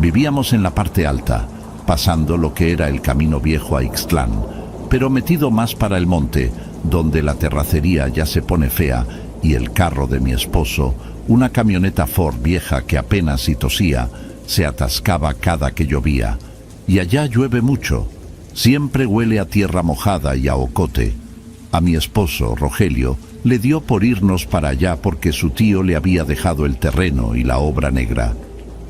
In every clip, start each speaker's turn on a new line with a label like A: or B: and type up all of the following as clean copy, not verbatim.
A: Vivíamos en la parte alta, pasando lo que era el camino viejo a Ixtlán, pero metido más para el monte, donde la terracería ya se pone fea y el carro de mi esposo, una camioneta Ford vieja que apenas si tosía, se atascaba cada que llovía. Y allá llueve mucho, siempre huele a tierra mojada y a ocote. A mi esposo, Rogelio, le dio por irnos para allá porque su tío le había dejado el terreno y la obra negra.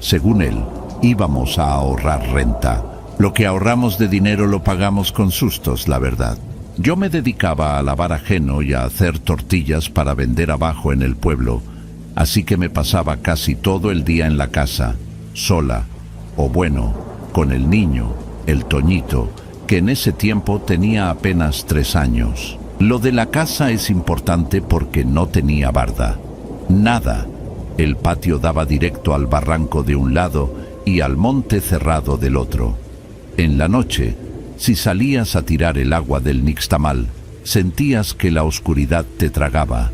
A: Según él, íbamos a ahorrar renta. Lo que ahorramos de dinero lo pagamos con sustos, la verdad. Yo me dedicaba a lavar ajeno y a hacer tortillas para vender abajo en el pueblo, así que me pasaba casi todo el día en la casa, sola, o bueno, con el niño, el Toñito, que en ese tiempo tenía apenas 3 años. Lo de la casa es importante porque no tenía barda. Nada. El patio daba directo al barranco de un lado y al monte cerrado del otro. En la noche, si salías a tirar el agua del nixtamal, sentías que la oscuridad te tragaba.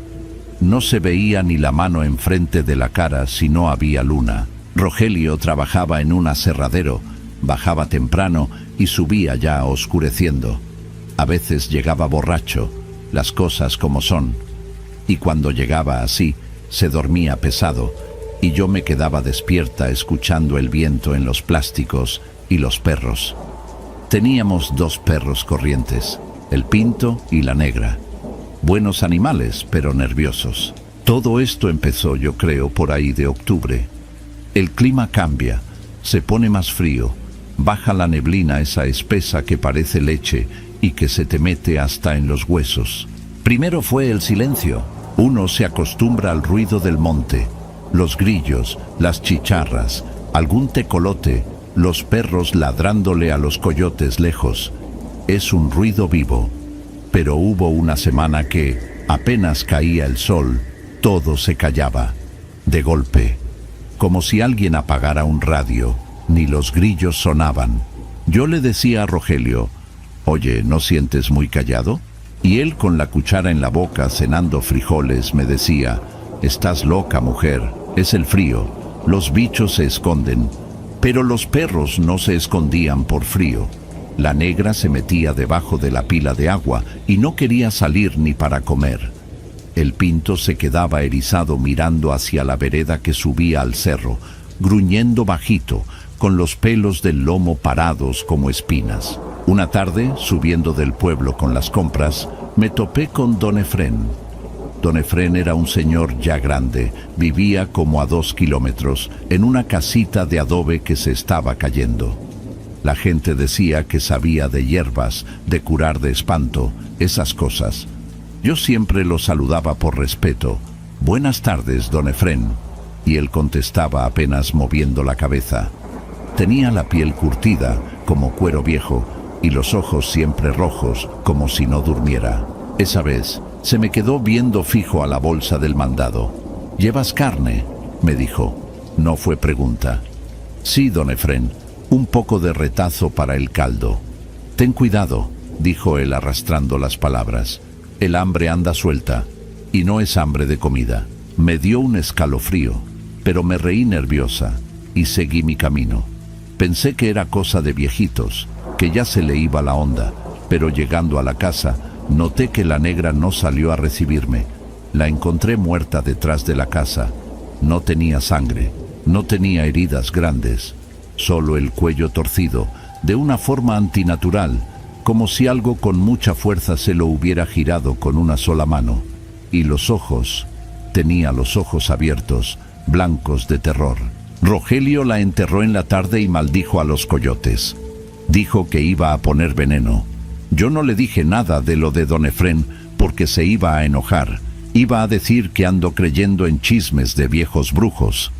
A: No se veía ni la mano enfrente de la cara si no había luna. Rogelio trabajaba en un aserradero, bajaba temprano y subía ya oscureciendo. A veces llegaba borracho, las cosas como son, y cuando llegaba así, se dormía pesado, y yo me quedaba despierta escuchando el viento en los plásticos y los perros. Teníamos 2 perros corrientes, el Pinto y la Negra. Buenos animales, pero nerviosos. Todo esto empezó, yo creo, por ahí de octubre. El clima cambia, se pone más frío, baja la neblina esa espesa que parece leche y que se te mete hasta en los huesos. Primero fue el silencio. Uno se acostumbra al ruido del monte, los grillos, las chicharras, algún tecolote, los perros ladrándole a los coyotes lejos. Es un ruido vivo. Pero hubo una semana que, apenas caía el sol, todo se callaba, de golpe, como si alguien apagara un radio, ni los grillos sonaban. Yo le decía a Rogelio, «Oye, ¿no sientes muy callado?» Y él con la cuchara en la boca cenando frijoles me decía, «Estás loca, mujer, es el frío, los bichos se esconden». Pero los perros no se escondían por frío. La Negra se metía debajo de la pila de agua y no quería salir ni para comer. El Pinto se quedaba erizado mirando hacia la vereda que subía al cerro, gruñendo bajito, con los pelos del lomo parados como espinas. Una tarde, subiendo del pueblo con las compras, me topé con don Efrén. Don Efrén era un señor ya grande, vivía como a 2 kilómetros, en una casita de adobe que se estaba cayendo. La gente decía que sabía de hierbas, de curar de espanto, esas cosas. Yo siempre lo saludaba por respeto. «Buenas tardes, don Efrén», y él contestaba apenas moviendo la cabeza. Tenía la piel curtida, como cuero viejo, y los ojos siempre rojos, como si no durmiera. Esa vez, se me quedó viendo fijo a la bolsa del mandado. «¿Llevas carne?», me dijo. No fue pregunta. «Sí, don Efrén, un poco de retazo para el caldo». «Ten cuidado», dijo él arrastrando las palabras. «El hambre anda suelta, y no es hambre de comida». Me dio un escalofrío, pero me reí nerviosa, y seguí mi camino. Pensé que era cosa de viejitos, que ya se le iba la onda, pero llegando a la casa, noté que la Negra no salió a recibirme. La encontré muerta detrás de la casa. No tenía sangre, no tenía heridas grandes, solo el cuello torcido, de una forma antinatural, como si algo con mucha fuerza se lo hubiera girado con una sola mano. Y los ojos, tenía los ojos abiertos, blancos de terror. Rogelio la enterró en la tarde y maldijo a los coyotes. Dijo que iba a poner veneno. Yo no le dije nada de lo de don Efrén porque se iba a enojar. Iba a decir que ando creyendo en chismes de viejos brujos.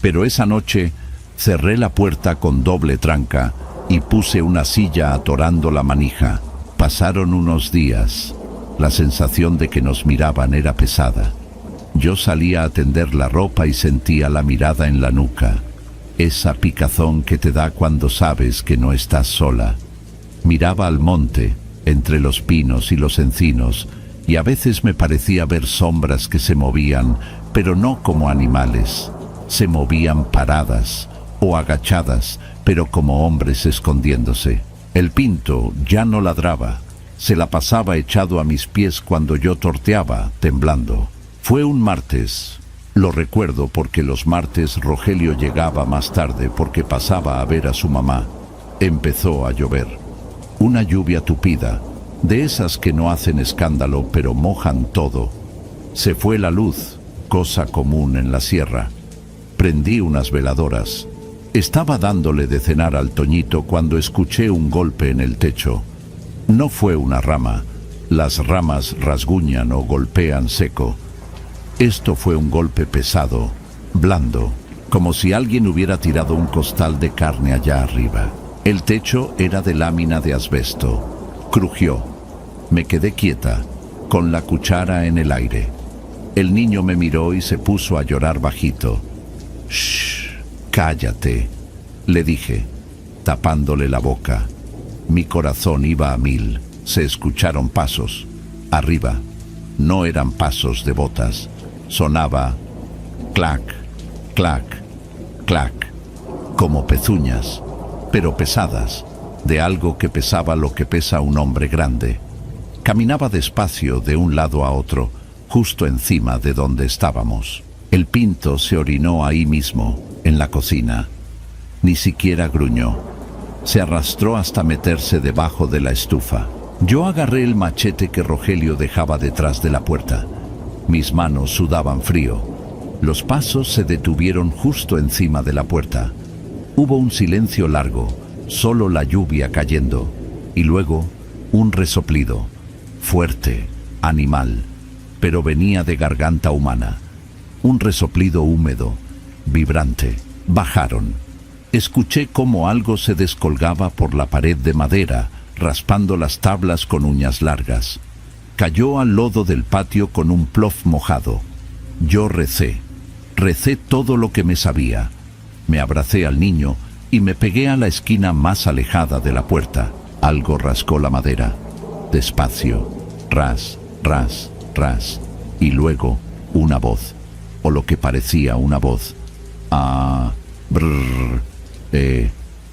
A: Pero esa noche cerré la puerta con doble tranca y puse una silla atorando la manija. Pasaron unos días. La sensación de que nos miraban era pesada. Yo salía a tender la ropa y sentía la mirada en la nuca. Esa picazón que te da cuando sabes que no estás sola. Miraba al monte, entre los pinos y los encinos, y a veces me parecía ver sombras que se movían, pero no como animales. Se movían paradas, o agachadas, pero como hombres escondiéndose. El pinto ya no ladraba, se la pasaba echado a mis pies cuando yo torteaba, temblando. Fue un martes. Lo recuerdo porque los martes Rogelio llegaba más tarde porque pasaba a ver a su mamá. Empezó a llover. Una lluvia tupida, de esas que no hacen escándalo pero mojan todo. Se fue la luz, cosa común en la sierra. Prendí unas veladoras. Estaba dándole de cenar al Toñito cuando escuché un golpe en el techo. No fue una rama. Las ramas rasguñan o golpean seco. Esto fue un golpe pesado, blando, como si alguien hubiera tirado un costal de carne allá arriba. El techo era de lámina de asbesto. Crujió. Me quedé quieta, con la cuchara en el aire. El niño me miró y se puso a llorar bajito. «Shh, cállate», le dije, tapándole la boca. Mi corazón iba a 1000. Se escucharon pasos. Arriba. No eran pasos de botas. Sonaba clac, clac, clac, como pezuñas, pero pesadas, de algo que pesaba lo que pesa un hombre grande. Caminaba despacio de un lado a otro, justo encima de donde estábamos. El pinto se orinó ahí mismo, en la cocina. Ni siquiera gruñó. Se arrastró hasta meterse debajo de la estufa. Yo agarré el machete que Rogelio dejaba detrás de la puerta. Mis manos sudaban frío. Los pasos se detuvieron justo encima de la puerta. Hubo un silencio largo, solo la lluvia cayendo, y luego un resoplido, fuerte, animal, pero venía de garganta humana. Un resoplido húmedo, vibrante. Bajaron. Escuché cómo algo se descolgaba por la pared de madera, raspando las tablas con uñas largas. Cayó al lodo del patio con un plof mojado. Yo recé todo lo que me sabía. Me abracé al niño y me pegué a la esquina más alejada de la puerta. Algo rascó la madera. Despacio. Ras, ras, ras. Y luego una voz, o lo que parecía una voz. Ah, brrr.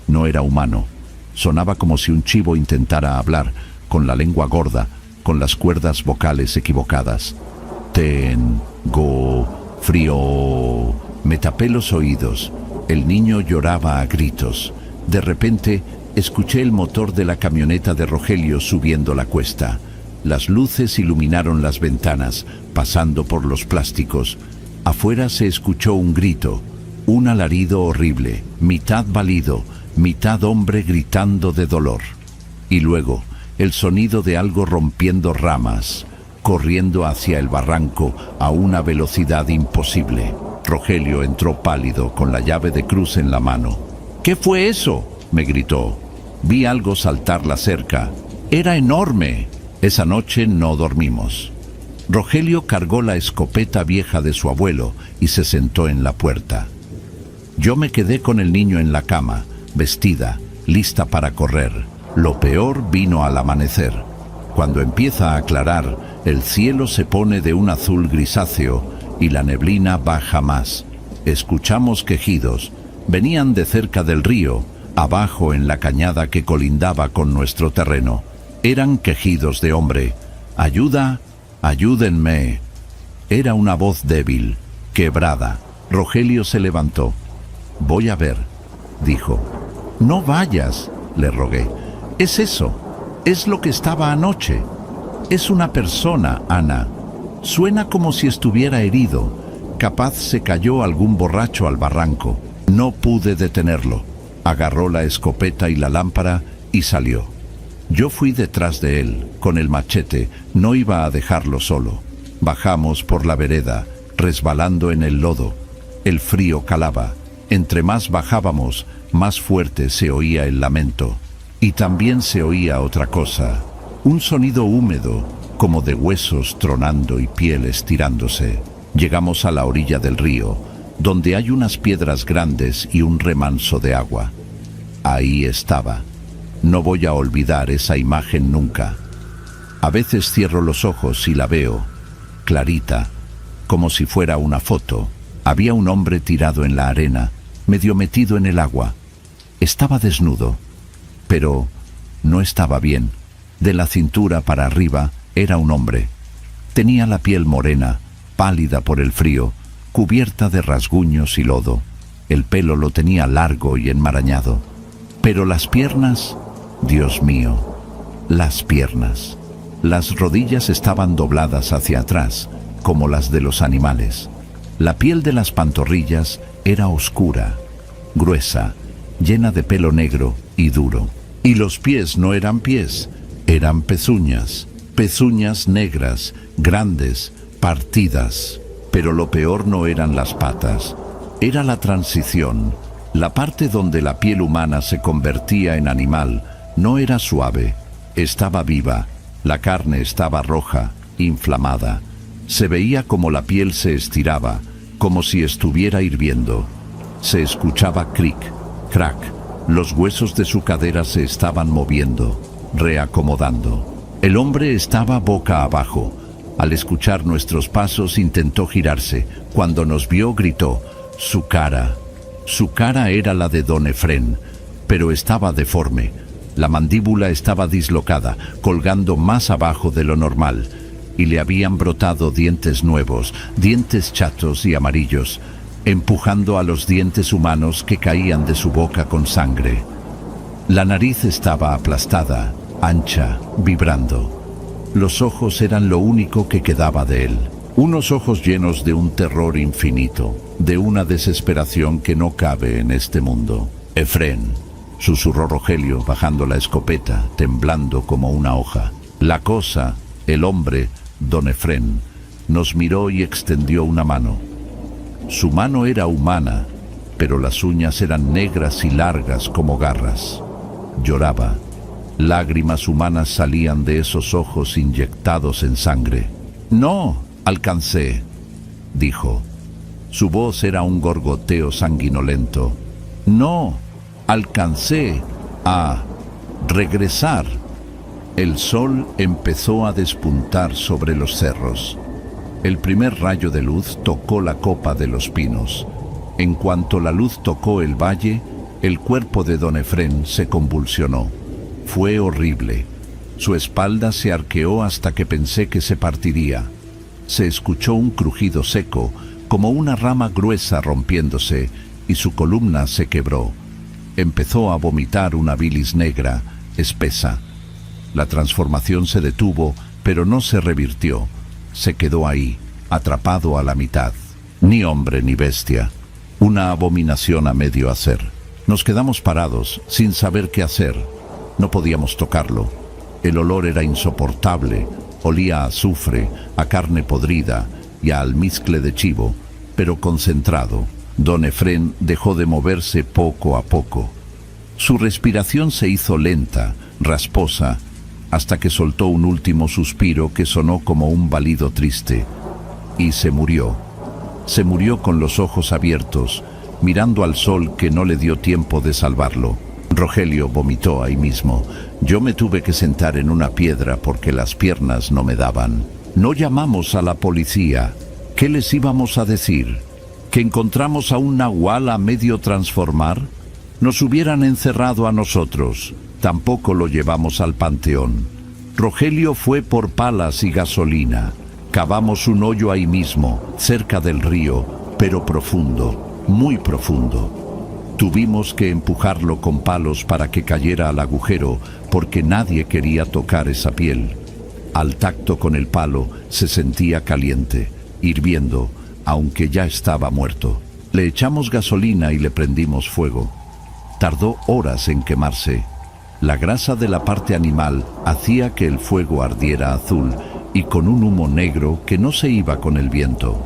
A: No era humano. Sonaba como si un chivo intentara hablar, con la lengua gorda, con las cuerdas vocales equivocadas. Tengo frío. Me tapé los oídos. El niño lloraba a gritos. De repente, escuché el motor de la camioneta de Rogelio subiendo la cuesta. Las luces iluminaron las ventanas, pasando por los plásticos. Afuera se escuchó un grito, un alarido horrible, mitad balido, mitad hombre gritando de dolor. Y luego, el sonido de algo rompiendo ramas, corriendo hacia el barranco a una velocidad imposible. Rogelio entró pálido con la llave de cruz en la mano. «¿Qué fue eso?», me gritó. Vi algo saltar la cerca. Era enorme. Esa noche no dormimos. Rogelio cargó la escopeta vieja de su abuelo y se sentó en la puerta. Yo me quedé con el niño en la cama, vestida, lista para correr. Lo peor vino al amanecer. Cuando empieza a aclarar, el cielo se pone de un azul grisáceo y la neblina baja más. Escuchamos quejidos. Venían de cerca del río, abajo en la cañada que colindaba con nuestro terreno. Eran quejidos de hombre. «Ayuda, ayúdenme». Era una voz débil, quebrada. Rogelio se levantó. «Voy a ver», dijo. «No vayas», le rogué. «Es eso, es lo que estaba anoche. Es una persona, Ana. Suena como si estuviera herido. Capaz se cayó algún borracho al barranco». No pude detenerlo. Agarró la escopeta y la lámpara y salió. Yo fui detrás de él, con el machete. No iba a dejarlo solo. Bajamos por la vereda, resbalando en el lodo. El frío calaba. Entre más bajábamos, más fuerte se oía el lamento. Y también se oía otra cosa, un sonido húmedo, como de huesos tronando y piel estirándose. Llegamos a la orilla del río, donde hay unas piedras grandes y un remanso de agua. Ahí estaba. No voy a olvidar esa imagen nunca. A veces cierro los ojos y la veo, clarita, como si fuera una foto. Había un hombre tirado en la arena, medio metido en el agua. Estaba desnudo, pero no estaba bien. De la cintura para arriba era un hombre. Tenía la piel morena, pálida por el frío, cubierta de rasguños y lodo. El pelo lo tenía largo y enmarañado. Pero las piernas, Dios mío, las piernas. Las rodillas estaban dobladas hacia atrás, como las de los animales. La piel de las pantorrillas era oscura, gruesa, llena de pelo negro y duro. Y los pies no eran pies, eran pezuñas. Pezuñas negras, grandes, partidas. Pero lo peor no eran las patas. Era la transición. La parte donde la piel humana se convertía en animal no era suave, estaba viva. La carne estaba roja, inflamada. Se veía como la piel se estiraba, como si estuviera hirviendo. Se escuchaba cric, crack. Los huesos de su cadera se estaban moviendo, reacomodando. El hombre estaba boca abajo. Al escuchar nuestros pasos intentó girarse. Cuando nos vio gritó. Su cara era la de don Efrén, pero estaba deforme. La mandíbula estaba dislocada, colgando más abajo de lo normal, y le habían brotado dientes nuevos, dientes chatos y amarillos, empujando a los dientes humanos que caían de su boca con sangre. La nariz estaba aplastada, ancha, vibrando. Los ojos eran lo único que quedaba de él. Unos ojos llenos de un terror infinito, de una desesperación que no cabe en este mundo. Efrén, susurró Rogelio bajando la escopeta, temblando como una hoja. La cosa, el hombre, don Efrén, nos miró y extendió una mano. Su mano era humana, pero las uñas eran negras y largas como garras. Lloraba. Lágrimas humanas salían de esos ojos inyectados en sangre. «No, alcancé», dijo. Su voz era un gorgoteo sanguinolento. «No, alcancé a regresar». El sol empezó a despuntar sobre los cerros. El primer rayo de luz tocó la copa de los pinos. En cuanto la luz tocó el valle, el cuerpo de don Efrén se convulsionó. Fue horrible. Su espalda se arqueó hasta que pensé que se partiría. Se escuchó un crujido seco, como una rama gruesa rompiéndose, y su columna se quebró. Empezó a vomitar una bilis negra, espesa. La transformación se detuvo, pero no se revirtió. Se quedó ahí, atrapado a la mitad. Ni hombre ni bestia. Una abominación a medio hacer. Nos quedamos parados, sin saber qué hacer. No podíamos tocarlo. El olor era insoportable. Olía a azufre, a carne podrida y a almizcle de chivo, pero concentrado. Don Efrén dejó de moverse poco a poco. Su respiración se hizo lenta, rasposa, hasta que soltó un último suspiro que sonó como un balido triste. Y se murió. Se murió con los ojos abiertos, mirando al sol que no le dio tiempo de salvarlo. Rogelio vomitó ahí mismo. Yo me tuve que sentar en una piedra porque las piernas no me daban. No llamamos a la policía. ¿Qué les íbamos a decir? ¿Que encontramos a un nahual a medio transformar? Nos hubieran encerrado a nosotros. Tampoco lo llevamos al panteón. Rogelio fue por palas y gasolina. Cavamos un hoyo ahí mismo, cerca del río, pero profundo, muy profundo. Tuvimos que empujarlo con palos para que cayera al agujero, porque nadie quería tocar esa piel. Al tacto con el palo se sentía caliente, hirviendo, aunque ya estaba muerto. Le echamos gasolina y le prendimos fuego. Tardó horas en quemarse. La grasa de la parte animal hacía que el fuego ardiera azul y con un humo negro que no se iba con el viento.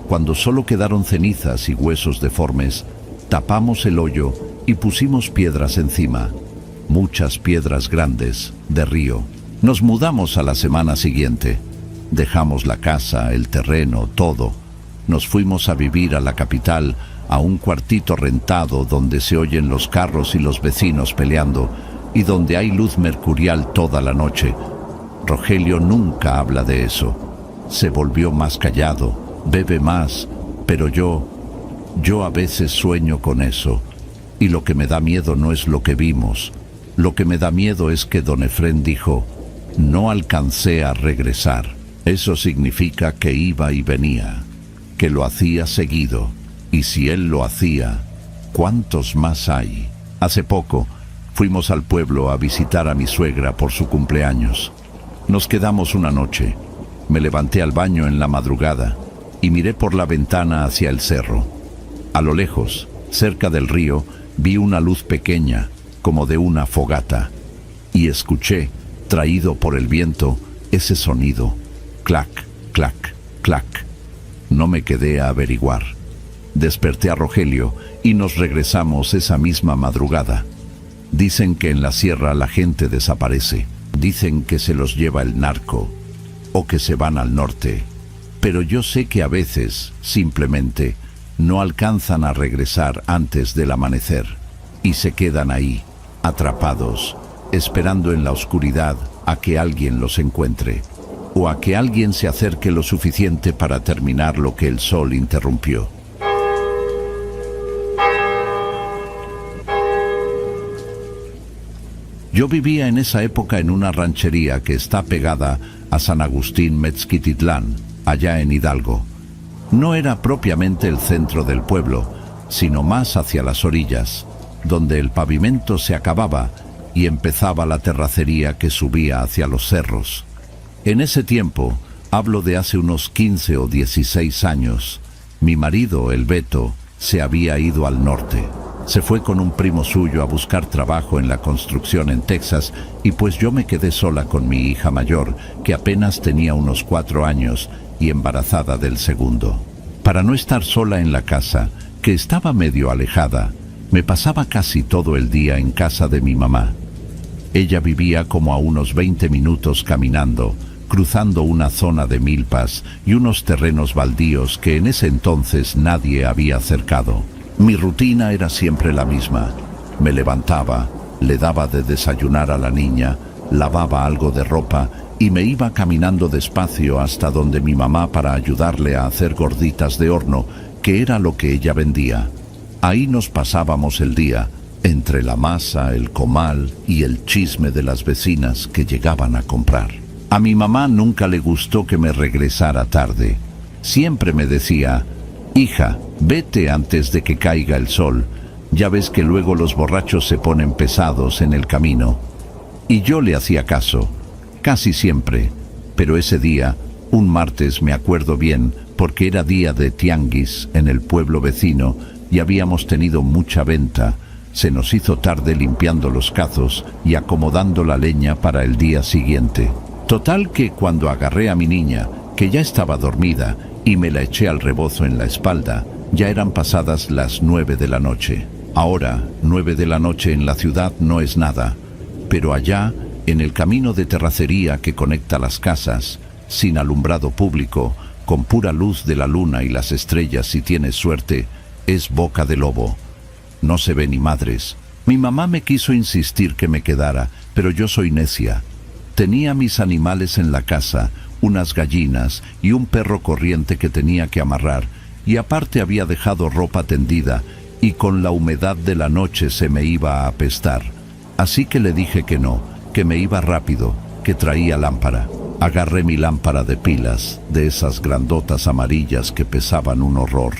A: Cuando solo quedaron cenizas y huesos deformes, tapamos el hoyo y pusimos piedras encima, muchas piedras grandes, de río. Nos mudamos a la semana siguiente. Dejamos la casa, el terreno, todo. Nos fuimos a vivir a la capital, a un cuartito rentado donde se oyen los carros y los vecinos peleando, y donde hay luz mercurial toda la noche. Rogelio nunca habla de eso. Se volvió más callado, bebe más, pero yo Yo a veces sueño con eso, y lo que me da miedo no es lo que vimos. Lo que me da miedo es que don Efrén dijo, no alcancé a regresar. Eso significa que iba y venía, que lo hacía seguido. Y si él lo hacía, ¿cuántos más hay? Hace poco fuimos al pueblo a visitar a mi suegra por su cumpleaños. Nos quedamos una noche. Me levanté al baño en la madrugada y miré por la ventana hacia el cerro. A lo lejos, cerca del río, vi una luz pequeña, como de una fogata, y escuché, traído por el viento, ese sonido, clac, clac, clac. No me quedé a averiguar. Desperté a Rogelio y nos regresamos esa misma madrugada. Dicen que en la sierra la gente desaparece. Dicen que se los lleva el narco o que se van al norte. Pero yo sé que a veces, simplemente, no alcanzan a regresar antes del amanecer y se quedan ahí, atrapados, esperando en la oscuridad a que alguien los encuentre o a que alguien se acerque lo suficiente para terminar lo que el sol interrumpió. Yo vivía en esa época en una ranchería que está pegada a San Agustín Mezquititlán, allá en Hidalgo. No era propiamente el centro del pueblo, sino más hacia las orillas, donde el pavimento se acababa y empezaba la terracería que subía hacia los cerros. En ese tiempo, hablo de hace unos 15 o 16 años, mi marido, el Beto, se había ido al norte. Se fue con un primo suyo a buscar trabajo en la construcción en Texas y pues yo me quedé sola con mi hija mayor, que apenas tenía unos 4 años y embarazada del segundo. Para no estar sola en la casa, que estaba medio alejada, me pasaba casi todo el día en casa de mi mamá. Ella vivía como a unos 20 minutos caminando, cruzando una zona de milpas y unos terrenos baldíos que en ese entonces nadie había cercado. Mi rutina era siempre la misma. Me levantaba, le daba de desayunar a la niña, lavaba algo de ropa y me iba caminando despacio hasta donde mi mamá para ayudarle a hacer gorditas de horno, que era lo que ella vendía. Ahí nos pasábamos el día, entre la masa, el comal y el chisme de las vecinas que llegaban a comprar. A mi mamá nunca le gustó que me regresara tarde. Siempre me decía, hija, vete antes de que caiga el sol. Ya ves que luego los borrachos se ponen pesados en el camino. Y yo le hacía caso, casi siempre. Pero ese día, un martes me acuerdo bien, porque era día de tianguis en el pueblo vecino y habíamos tenido mucha venta. Se nos hizo tarde limpiando los cazos y acomodando la leña para el día siguiente. Total que cuando agarré a mi niña, que ya estaba dormida, y me la eché al rebozo en la espalda, ya eran pasadas las 9 de la noche. Ahora, 9 de la noche en la ciudad no es nada, pero allá, en el camino de terracería que conecta las casas, sin alumbrado público, con pura luz de la luna y las estrellas si tienes suerte, es boca de lobo. No se ve ni madres. Mi mamá me quiso insistir que me quedara, pero yo soy necia. Tenía mis animales en la casa, unas gallinas y un perro corriente que tenía que amarrar, y aparte había dejado ropa tendida, y con la humedad de la noche se me iba a apestar. Así que le dije que no, que me iba rápido, que traía lámpara. Agarré mi lámpara de pilas, de esas grandotas amarillas que pesaban un horror,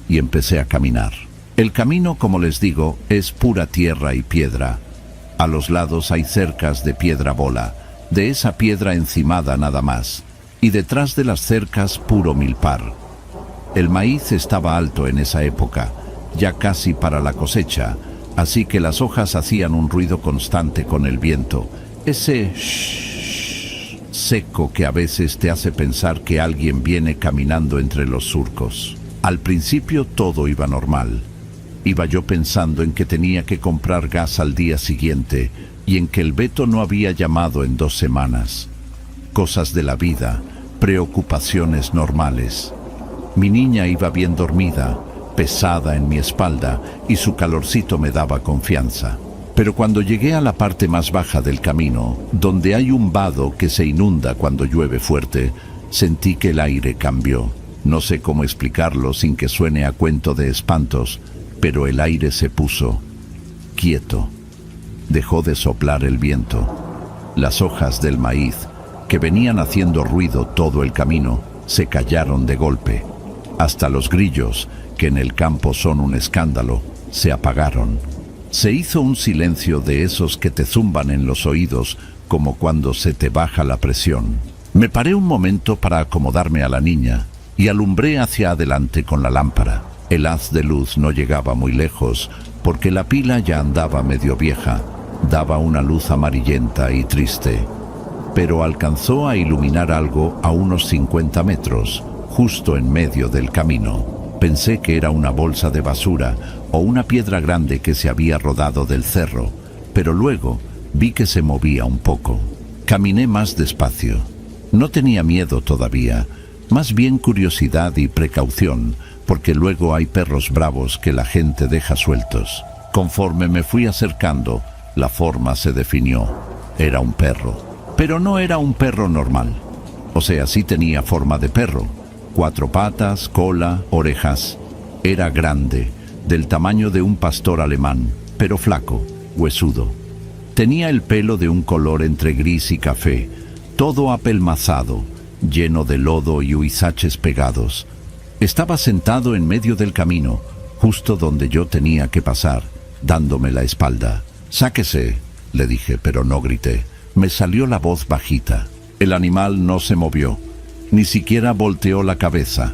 A: y empecé a caminar. El camino, como les digo, es pura tierra y piedra. A los lados hay cercas de piedra bola, de esa piedra encimada nada más, y detrás de las cercas puro milpar. El maíz estaba alto en esa época, ya casi para la cosecha, así que las hojas hacían un ruido constante con el viento, ese shhh seco que a veces te hace pensar que alguien viene caminando entre los surcos. Al principio todo iba normal. Iba yo pensando en que tenía que comprar gas al día siguiente y en que el Beto no había llamado en 2 semanas. Cosas de la vida, preocupaciones normales. Mi niña iba bien dormida, pesada en mi espalda, y su calorcito me daba confianza. Pero cuando llegué a la parte más baja del camino, donde hay un vado que se inunda cuando llueve fuerte, sentí que el aire cambió. No sé cómo explicarlo sin que suene a cuento de espantos, pero el aire se puso quieto. Dejó de soplar el viento. Las hojas del maíz, que venían haciendo ruido todo el camino, se callaron de golpe. Hasta los grillos, que en el campo son un escándalo, se apagaron. Se hizo un silencio de esos que te zumban en los oídos, como cuando se te baja la presión. Me paré un momento para acomodarme a la niña y alumbré hacia adelante con la lámpara. El haz de luz no llegaba muy lejos, porque la pila ya andaba medio vieja. Daba una luz amarillenta y triste, pero alcanzó a iluminar algo a unos 50 metros, justo en medio del camino. Pensé que era una bolsa de basura o una piedra grande que se había rodado del cerro, pero luego vi que se movía un poco. Caminé más despacio. No tenía miedo todavía, más bien curiosidad y precaución, porque luego hay perros bravos que la gente deja sueltos. Conforme me fui acercando, la forma se definió. Era un perro, pero no era un perro normal. O sea, sí tenía forma de perro. 4 patas, cola, orejas. Era grande, del tamaño de un pastor alemán, pero flaco, huesudo. Tenía el pelo de un color entre gris y café, todo apelmazado, lleno de lodo y huizaches pegados. Estaba sentado en medio del camino, justo donde yo tenía que pasar, dándome la espalda. «Sáquese», le dije, pero no grité. Me salió la voz bajita. El animal no se movió, ni siquiera volteó la cabeza.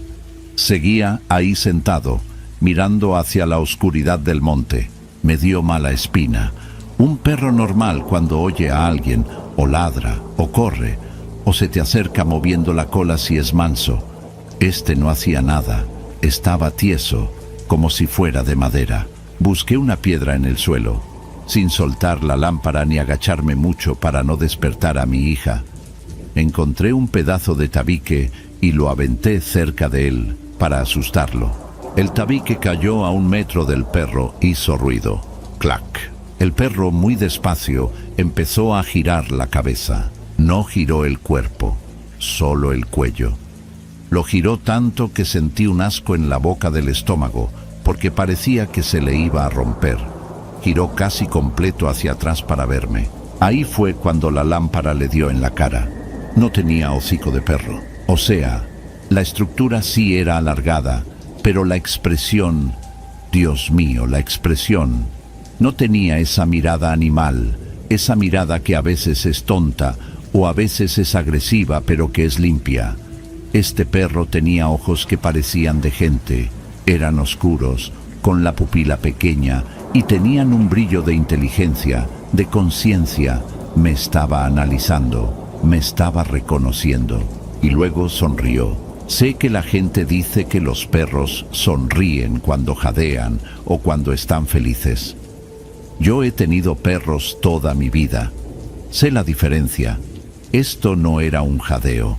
A: Seguía ahí sentado, mirando hacia la oscuridad del monte. Me dio mala espina. Un perro normal, cuando oye a alguien, o ladra, o corre, o se te acerca moviendo la cola si es manso. Este no hacía nada, estaba tieso, como si fuera de madera. Busqué una piedra en el suelo, sin soltar la lámpara ni agacharme mucho para no despertar a mi hija. Encontré un pedazo de tabique y lo aventé cerca de él para asustarlo. El tabique cayó a 1 metro del perro, hizo ruido. ¡Clac! El perro, muy despacio, empezó a girar la cabeza. No giró el cuerpo, solo el cuello. Lo giró tanto que sentí un asco en la boca del estómago, porque parecía que se le iba a romper. Giró casi completo hacia atrás para verme. Ahí fue cuando la lámpara le dio en la cara. No tenía hocico de perro. O sea, la estructura sí era alargada, pero la expresión, Dios mío, la expresión, no tenía esa mirada animal, esa mirada que a veces es tonta o a veces es agresiva, pero que es limpia. Este perro tenía ojos que parecían de gente, eran oscuros, con la pupila pequeña, y tenían un brillo de inteligencia, de conciencia. Me estaba analizando, me estaba reconociendo, y luego sonrió. Sé que la gente dice que los perros sonríen cuando jadean o cuando están felices. Yo he tenido perros toda mi vida. Sé la diferencia. Esto no era un jadeo.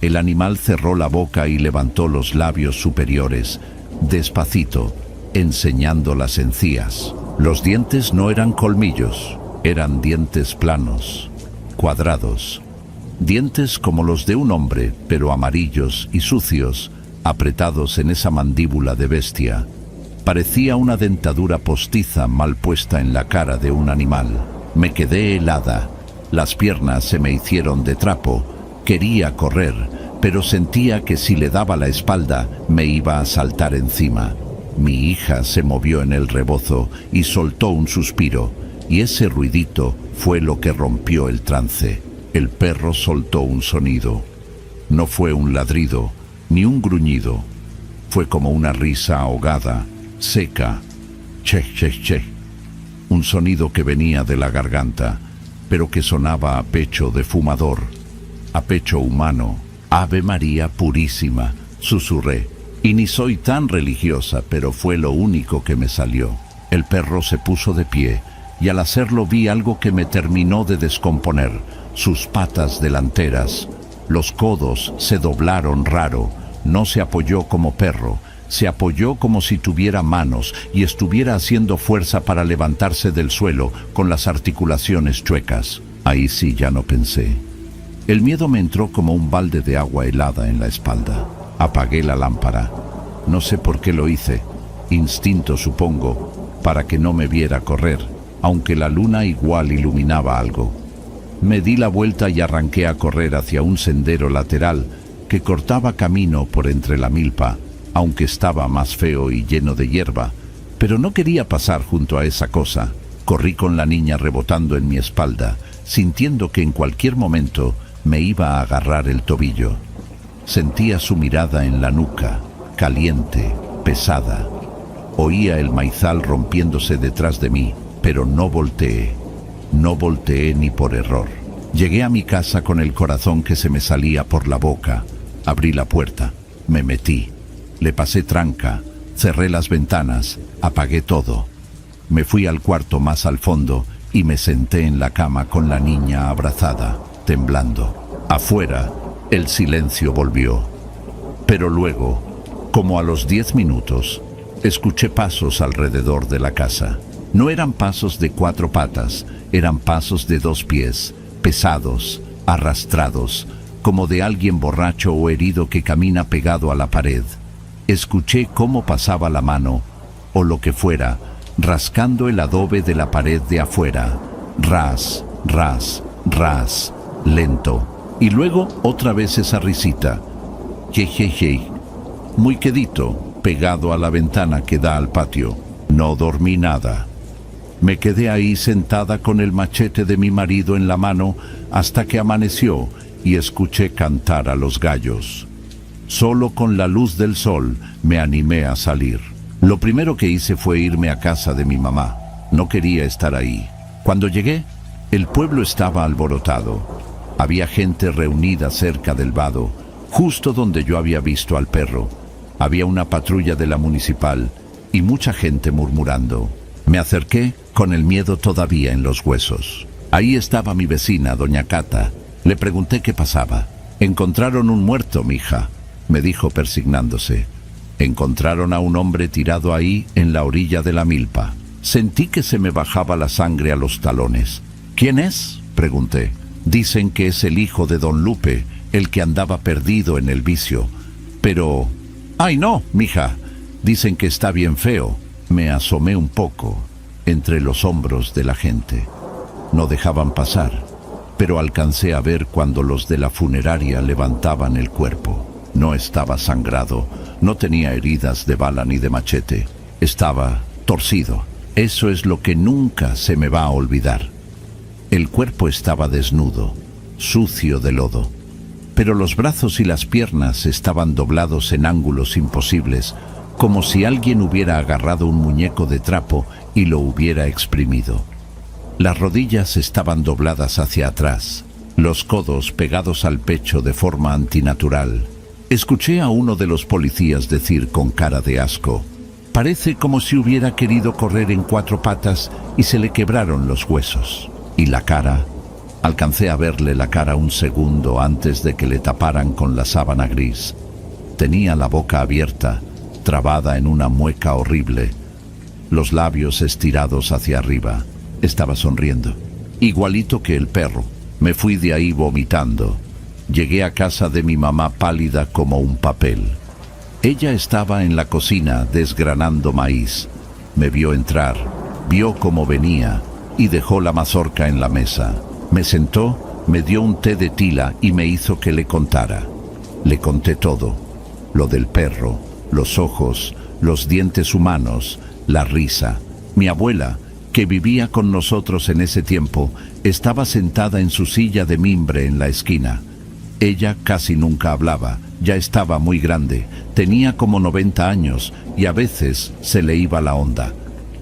A: El animal cerró la boca y levantó los labios superiores, despacito, enseñando las encías. Los dientes no eran colmillos, eran dientes planos, cuadrados. Dientes como los de un hombre, pero amarillos y sucios, apretados en esa mandíbula de bestia. Parecía una dentadura postiza mal puesta en la cara de un animal. Me quedé helada. Las piernas se me hicieron de trapo. Quería correr, pero sentía que si le daba la espalda me iba a saltar encima. Mi hija se movió en el rebozo y soltó un suspiro, y ese ruidito fue lo que rompió el trance. El perro soltó un sonido. No fue un ladrido, ni un gruñido. Fue como una risa ahogada, seca. Che, che, che. Un sonido que venía de la garganta, pero que sonaba a pecho de fumador, a pecho humano. Ave María purísima, susurré. Y ni soy tan religiosa, pero fue lo único que me salió. El perro se puso de pie, y al hacerlo vi algo que me terminó de descomponer. Sus patas delanteras, los codos se doblaron raro. No se apoyó como perro, se apoyó como si tuviera manos y estuviera haciendo fuerza para levantarse del suelo con las articulaciones chuecas. Ahí sí ya no pensé. El miedo me entró como un balde de agua helada en la espalda. Apagué la lámpara. No sé por qué lo hice. Instinto, supongo, para que no me viera correr, aunque la luna igual iluminaba algo. Me di la vuelta y arranqué a correr hacia un sendero lateral que cortaba camino por entre la milpa, aunque estaba más feo y lleno de hierba, pero no quería pasar junto a esa cosa. Corrí con la niña rebotando en mi espalda, sintiendo que en cualquier momento me iba a agarrar el tobillo. Sentía su mirada en la nuca, caliente, pesada. Oía el maizal rompiéndose detrás de mí, pero no volteé. No volteé ni por error. Llegué a mi casa con el corazón que se me salía por la boca. Abrí la puerta, me metí. Le pasé tranca, cerré las ventanas, apagué todo. Me fui al cuarto más al fondo y me senté en la cama con la niña abrazada, temblando. Afuera, el silencio volvió. Pero luego, como a los 10 minutos, escuché pasos alrededor de la casa. No eran pasos de 4 patas, eran pasos de 2 pies, pesados, arrastrados, como de alguien borracho o herido que camina pegado a la pared. Escuché cómo pasaba la mano, o lo que fuera, rascando el adobe de la pared de afuera. Ras, ras, ras, lento. Y luego otra vez esa risita. Jejeje. Muy quedito, pegado a la ventana que da al patio. No dormí nada. Me quedé ahí sentada con el machete de mi marido en la mano hasta que amaneció y escuché cantar a los gallos. Solo con la luz del sol me animé a salir. Lo primero que hice fue irme a casa de mi mamá. No quería estar ahí. Cuando llegué, el pueblo estaba alborotado. Había gente reunida cerca del vado, justo donde yo había visto al perro. Había una patrulla de la municipal y mucha gente murmurando. Me acerqué con el miedo todavía en los huesos. Ahí estaba mi vecina, doña Cata. Le pregunté qué pasaba. Encontraron un muerto, mija, me dijo persignándose. Encontraron a un hombre tirado ahí en la orilla de la milpa. Sentí que se me bajaba la sangre a los talones. ¿Quién es?, pregunté. Dicen que es el hijo de don Lupe, el que andaba perdido en el vicio. Pero... ¡ay no, mija! Dicen que está bien feo. Me asomé un poco entre los hombros de la gente. No dejaban pasar, pero alcancé a ver cuando los de la funeraria levantaban el cuerpo. No estaba sangrado, no tenía heridas de bala ni de machete. Estaba torcido. Eso es lo que nunca se me va a olvidar. El cuerpo estaba desnudo, sucio de lodo, pero los brazos y las piernas estaban doblados en ángulos imposibles, como si alguien hubiera agarrado un muñeco de trapo y lo hubiera exprimido. Las rodillas estaban dobladas hacia atrás, los codos pegados al pecho de forma antinatural. Escuché a uno de los policías decir con cara de asco: parece como si hubiera querido correr en 4 patas y se le quebraron los huesos. Y la cara, alcancé a verle la cara un segundo antes de que le taparan con la sábana gris. Tenía la boca abierta, trabada en una mueca horrible, los labios estirados hacia arriba. Estaba sonriendo, igualito que el perro. Me fui de ahí vomitando. Llegué a casa de mi mamá pálida como un papel. Ella estaba en la cocina desgranando maíz. Me vio entrar, vio cómo venía y dejó la mazorca en la mesa. Me sentó, me dio un té de tila y me hizo que le contara. Le conté todo, lo del perro, los ojos, los dientes humanos, la risa. Mi abuela, que vivía con nosotros en ese tiempo, estaba sentada en su silla de mimbre en la esquina. Ella casi nunca hablaba, ya estaba muy grande, tenía como 90 años y a veces se le iba la onda.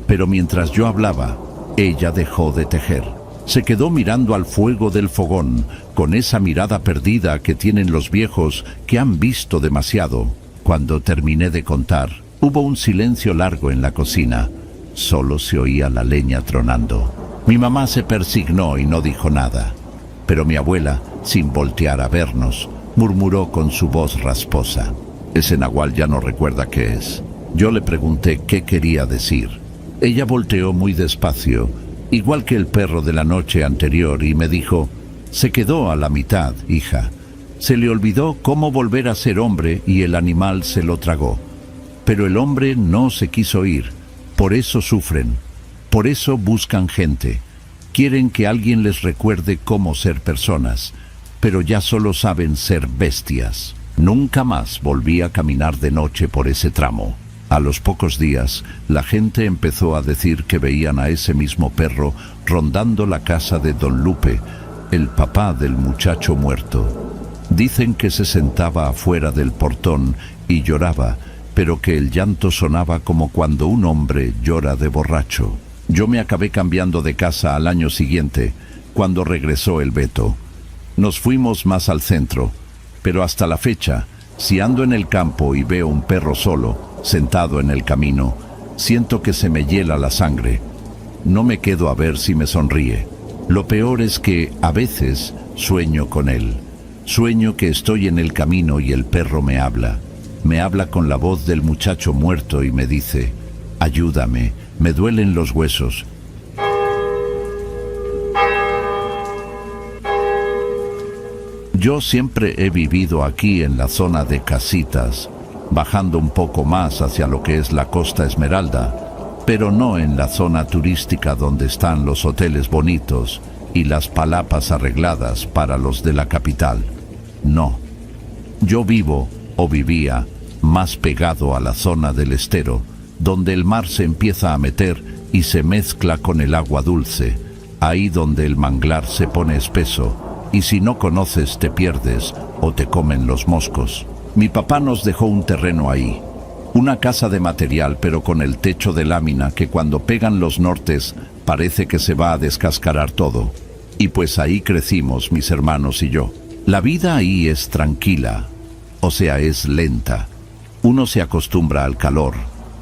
A: Pero mientras yo hablaba, ella dejó de tejer. Se quedó mirando al fuego del fogón, con esa mirada perdida que tienen los viejos que han visto demasiado. Cuando terminé de contar, hubo un silencio largo en la cocina. Solo se oía la leña tronando. Mi mamá se persignó y no dijo nada. Pero mi abuela, sin voltear a vernos, murmuró con su voz rasposa: ese nahual ya no recuerda qué es. Yo le pregunté qué quería decir. Ella volteó muy despacio, igual que el perro de la noche anterior, y me dijo: se quedó a la mitad, hija. Se le olvidó cómo volver a ser hombre y el animal se lo tragó. Pero el hombre no se quiso ir, por eso sufren, por eso buscan gente. Quieren que alguien les recuerde cómo ser personas, pero ya solo saben ser bestias. Nunca más volví a caminar de noche por ese tramo. A los pocos días, la gente empezó a decir que veían a ese mismo perro rondando la casa de don Lupe, el papá del muchacho muerto. Dicen que se sentaba afuera del portón y lloraba, pero que el llanto sonaba como cuando un hombre llora de borracho. Yo me acabé cambiando de casa al año siguiente, cuando regresó el Beto. Nos fuimos más al centro, pero hasta la fecha, si ando en el campo y veo un perro solo, sentado en el camino, siento que se me hiela la sangre. No me quedo a ver si me sonríe. Lo peor es que, a veces, sueño con él. Sueño que estoy en el camino y el perro me habla. Me habla con la voz del muchacho muerto y me dice: ayúdame, me duelen los huesos. Yo siempre he vivido aquí en la zona de Casitas, bajando un poco más hacia lo que es la Costa Esmeralda, pero no en la zona turística donde están los hoteles bonitos y las palapas arregladas para los de la capital. No. Yo vivo, o vivía, más pegado a la zona del estero, donde el mar se empieza a meter y se mezcla con el agua dulce, ahí donde el manglar se pone espeso, y si no conoces te pierdes o te comen los moscos. Mi papá nos dejó un terreno ahí, una casa de material pero con el techo de lámina que cuando pegan los nortes parece que se va a descascarar todo. Y pues ahí crecimos mis hermanos y yo. La vida ahí es tranquila, o sea, es lenta. Uno se acostumbra al calor,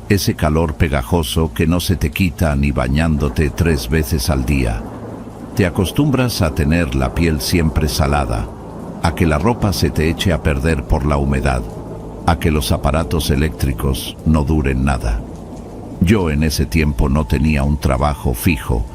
A: ese calor pegajoso que no se te quita ni bañándote 3 veces al día. Te acostumbras a tener la piel siempre salada, a que la ropa se te eche a perder por la humedad, a que los aparatos eléctricos no duren nada. Yo en ese tiempo no tenía un trabajo fijo,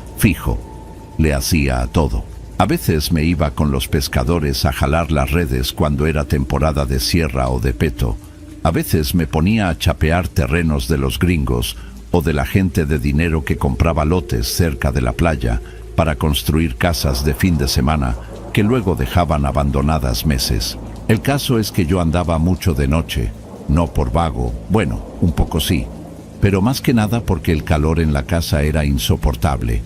A: le hacía a todo. A veces me iba con los pescadores a jalar las redes cuando era temporada de sierra o de peto. A veces me ponía a chapear terrenos de los gringos o de la gente de dinero que compraba lotes cerca de la playa para construir casas de fin de semana que luego dejaban abandonadas meses. El caso es que yo andaba mucho de noche, no por vago, bueno, un poco sí, pero más que nada porque el calor en la casa era insoportable.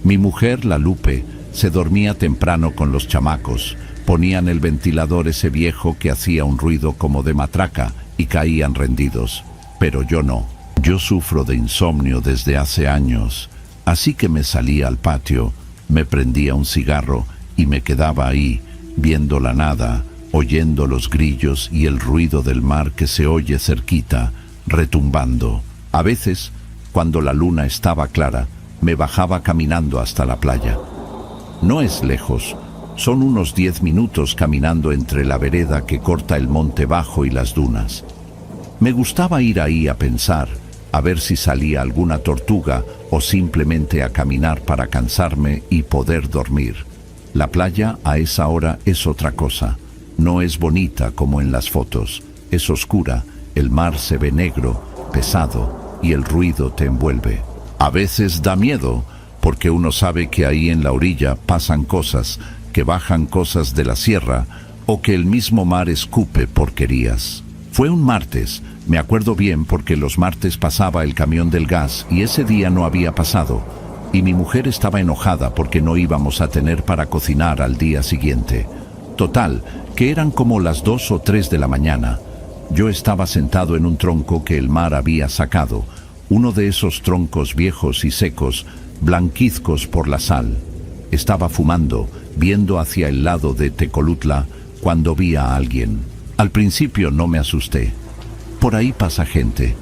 A: Mi mujer, la Lupe, se dormía temprano con los chamacos, ponían el ventilador ese viejo que hacía un ruido como de matraca y caían rendidos. Pero yo no, yo sufro de insomnio desde hace años, así que me salía al patio, me prendía un cigarro y me quedaba ahí, viendo la nada, oyendo los grillos y el ruido del mar que se oye cerquita, retumbando. A veces, cuando la luna estaba clara, me bajaba caminando hasta la playa. No es lejos, son unos 10 minutos caminando entre la vereda que corta el monte bajo y las dunas. Me gustaba ir ahí a pensar, a ver si salía alguna tortuga o simplemente a caminar para cansarme y poder dormir. La playa a esa hora es otra cosa. No es bonita como en las fotos, es oscura, el mar se ve negro, pesado y el ruido te envuelve. A veces da miedo, porque uno sabe que ahí en la orilla pasan cosas, que bajan cosas de la sierra o que el mismo mar escupe porquerías. Fue un martes, me acuerdo bien porque los martes pasaba el camión del gas y ese día no había pasado, y mi mujer estaba enojada porque no íbamos a tener para cocinar al día siguiente. Total, que eran como las 2 o 3 de la mañana. Yo estaba sentado en un tronco que el mar había sacado, uno de esos troncos viejos y secos, blanquizcos por la sal. Estaba fumando, viendo hacia el lado de Tecolutla, cuando vi a alguien. Al principio no me asusté. Por ahí pasa gente.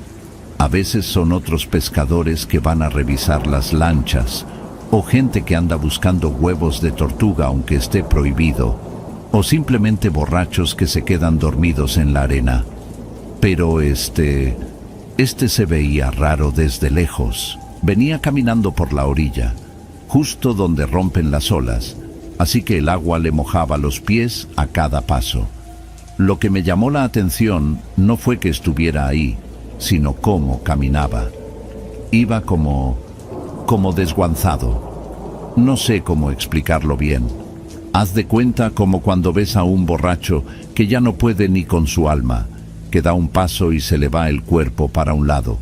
A: A veces son otros pescadores que van a revisar las lanchas, o gente que anda buscando huevos de tortuga aunque esté prohibido, o simplemente borrachos que se quedan dormidos en la arena. Pero este se veía raro desde lejos. Venía caminando por la orilla, justo donde rompen las olas, así que el agua le mojaba los pies a cada paso. Lo que me llamó la atención no fue que estuviera ahí, sino cómo caminaba. Iba como desguanzado. No sé cómo explicarlo bien. Haz de cuenta como cuando ves a un borracho que ya no puede ni con su alma, que da un paso y se le va el cuerpo para un lado,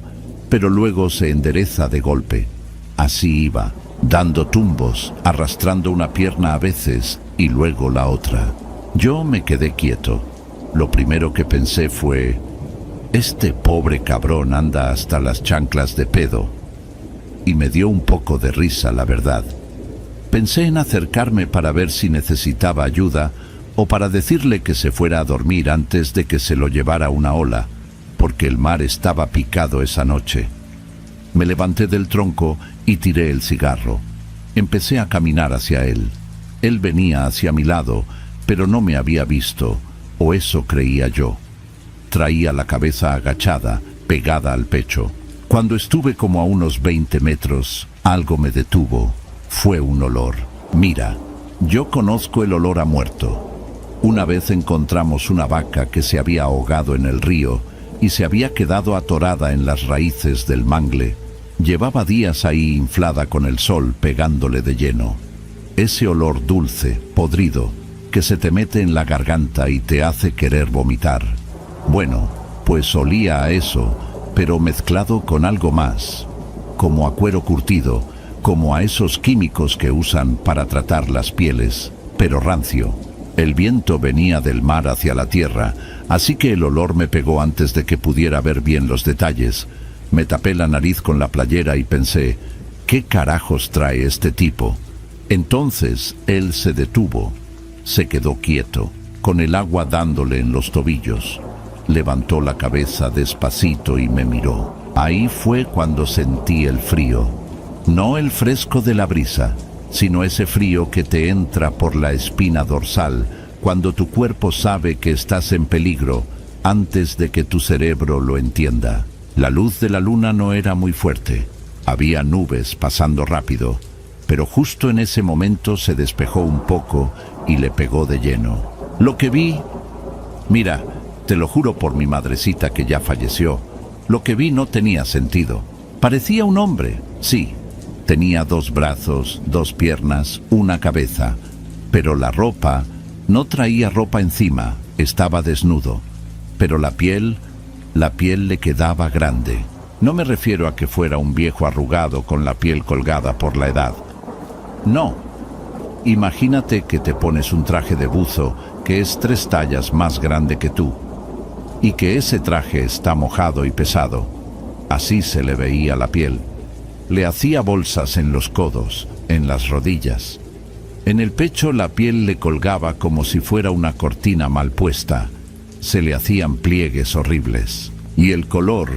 A: pero luego se endereza de golpe. Así iba, dando tumbos, arrastrando una pierna a veces y luego la otra. Yo me quedé quieto. Lo primero que pensé fue: este pobre cabrón anda hasta las chanclas de pedo. Y me dio un poco de risa, la verdad. Pensé en acercarme para ver si necesitaba ayuda o para decirle que se fuera a dormir antes de que se lo llevara una ola, porque el mar estaba picado esa noche. Me levanté del tronco y tiré el cigarro. Empecé a caminar hacia él. Él venía hacia mi lado, pero no me había visto, o eso creía yo. Traía la cabeza agachada, pegada al pecho. Cuando estuve como a unos 20 metros, algo me detuvo. Fue un olor. Mira, yo conozco el olor a muerto. Una vez encontramos una vaca que se había ahogado en el río y se había quedado atorada en las raíces del mangle. Llevaba días ahí inflada con el sol pegándole de lleno. Ese olor dulce, podrido, que se te mete en la garganta y te hace querer vomitar. Bueno, pues olía a eso, pero mezclado con algo más, como a cuero curtido, como a esos químicos que usan para tratar las pieles, pero rancio. El viento venía del mar hacia la tierra, así que el olor me pegó antes de que pudiera ver bien los detalles. Me tapé la nariz con la playera y pensé: ¿qué carajos trae este tipo? Entonces él se detuvo, se quedó quieto, con el agua dándole en los tobillos. Levantó la cabeza despacito y me miró. Ahí fue cuando sentí el frío. No el fresco de la brisa, sino ese frío que te entra por la espina dorsal cuando tu cuerpo sabe que estás en peligro antes de que tu cerebro lo entienda. La luz de la luna no era muy fuerte. Había nubes pasando rápido, pero justo en ese momento se despejó un poco y le pegó de lleno. Lo que vi... Mira, te lo juro por mi madrecita que ya falleció, lo que vi no tenía sentido. Parecía un hombre, sí. Tenía 2 brazos, 2 piernas, una cabeza, pero la ropa... no traía ropa encima, estaba desnudo. Pero la piel le quedaba grande. No me refiero a que fuera un viejo arrugado con la piel colgada por la edad. No. Imagínate que te pones un traje de buzo que es 3 tallas más grande que tú, y que ese traje está mojado y pesado. Así se le veía la piel. Le hacía bolsas en los codos, en las rodillas. En el pecho la piel le colgaba como si fuera una cortina mal puesta. Se le hacían pliegues horribles. Y el color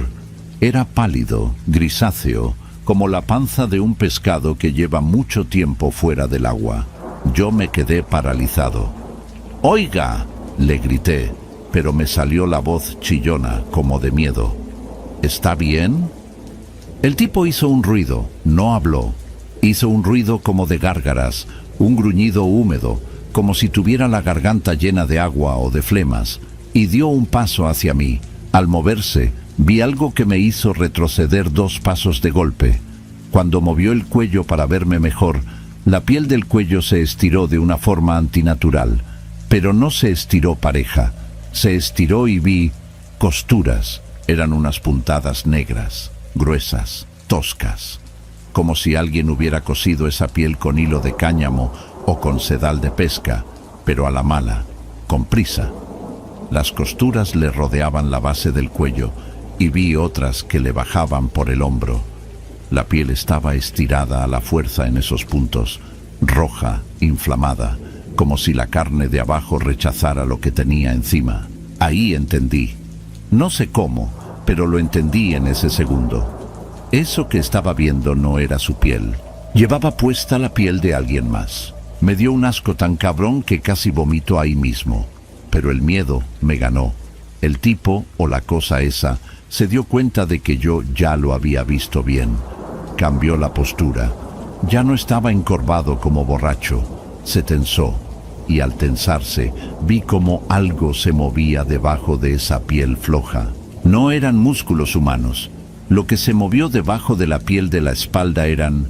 A: era pálido, grisáceo, como la panza de un pescado que lleva mucho tiempo fuera del agua. Yo me quedé paralizado. ¡Oiga!, le grité, pero me salió la voz chillona, como de miedo. ¿Está bien? El tipo hizo un ruido, no habló. Hizo un ruido como de gárgaras, un gruñido húmedo, como si tuviera la garganta llena de agua o de flemas, y dio un paso hacia mí. Al moverse, vi algo que me hizo retroceder 2 pasos de golpe. Cuando movió el cuello para verme mejor, la piel del cuello se estiró de una forma antinatural, pero no se estiró pareja. Se estiró y vi costuras. Eran unas puntadas negras, gruesas, toscas, como si alguien hubiera cosido esa piel con hilo de cáñamo o con sedal de pesca, pero a la mala, con prisa. Las costuras le rodeaban la base del cuello y vi otras que le bajaban por el hombro. La piel estaba estirada a la fuerza en esos puntos, roja, inflamada, como si la carne de abajo rechazara lo que tenía encima. Ahí entendí. No sé cómo, pero lo entendí en ese segundo. Eso que estaba viendo no era su piel. Llevaba puesta la piel de alguien más. Me dio un asco tan cabrón que casi vomito ahí mismo. Pero el miedo me ganó. El tipo, o la cosa esa, se dio cuenta de que yo ya lo había visto bien. Cambió la postura. Ya no estaba encorvado como borracho. Se tensó. y al tensarse vi como algo se movía debajo de esa piel floja. No eran músculos humanos. Lo que se movió debajo de la piel de la espalda eran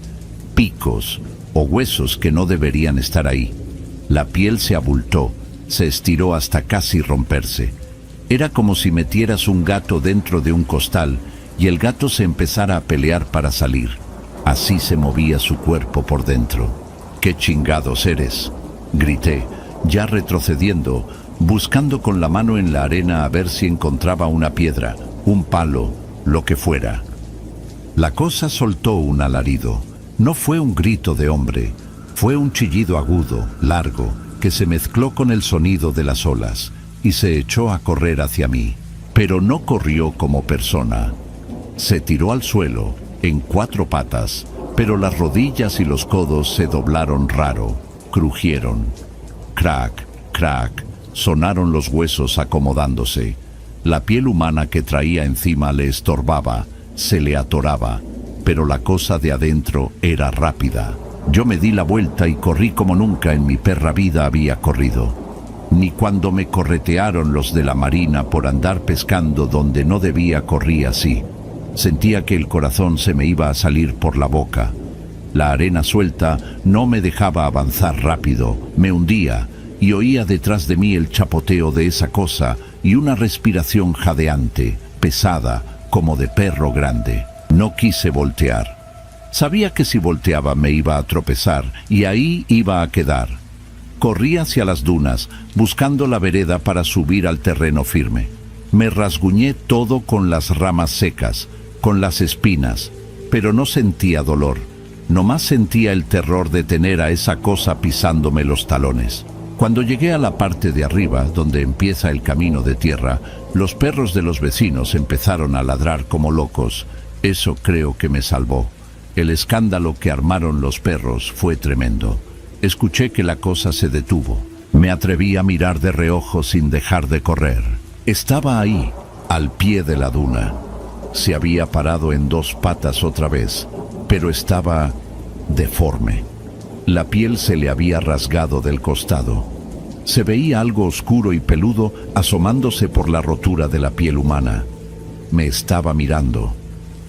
A: picos o huesos que no deberían estar ahí. La piel se abultó, se estiró hasta casi romperse. Era como si metieras un gato dentro de un costal y el gato se empezara a pelear para salir. Así se movía su cuerpo por dentro. «¿Qué chingados eres?», grité, ya retrocediendo, buscando con la mano en la arena a ver si encontraba una piedra, un palo, lo que fuera. La cosa soltó un alarido. No fue un grito de hombre, fue un chillido agudo, largo, que se mezcló con el sonido de las olas y se echó a correr hacia mí. Pero no corrió como persona. Se tiró al suelo, en 4 patas, pero las rodillas y los codos se doblaron raro, crujieron. Crack, crack, sonaron los huesos acomodándose. La piel humana que traía encima le estorbaba, se le atoraba, pero la cosa de adentro era rápida. Yo me di la vuelta y corrí como nunca en mi perra vida había corrido. Ni cuando me corretearon los de la marina por andar pescando donde no debía corrí así. Sentía que el corazón se me iba a salir por la boca. La arena suelta no me dejaba avanzar rápido, me hundía y oía detrás de mí el chapoteo de esa cosa y una respiración jadeante, pesada, como de perro grande. No quise voltear. Sabía que si volteaba me iba a tropezar y ahí iba a quedar. Corrí hacia las dunas, buscando la vereda para subir al terreno firme. Me rasguñé todo con las ramas secas, con las espinas, pero no sentía dolor. Nomás sentía el terror de tener a esa cosa pisándome los talones. Cuando llegué a la parte de arriba, donde empieza el camino de tierra, los perros de los vecinos empezaron a ladrar como locos. Eso creo que me salvó. El escándalo que armaron los perros fue tremendo. Escuché que la cosa se detuvo. Me atreví a mirar de reojo sin dejar de correr. Estaba ahí, al pie de la duna. Se había parado en 2 patas otra vez, pero estaba deforme. La piel se le había rasgado del costado. Se veía algo oscuro y peludo asomándose por la rotura de la piel humana. Me estaba mirando.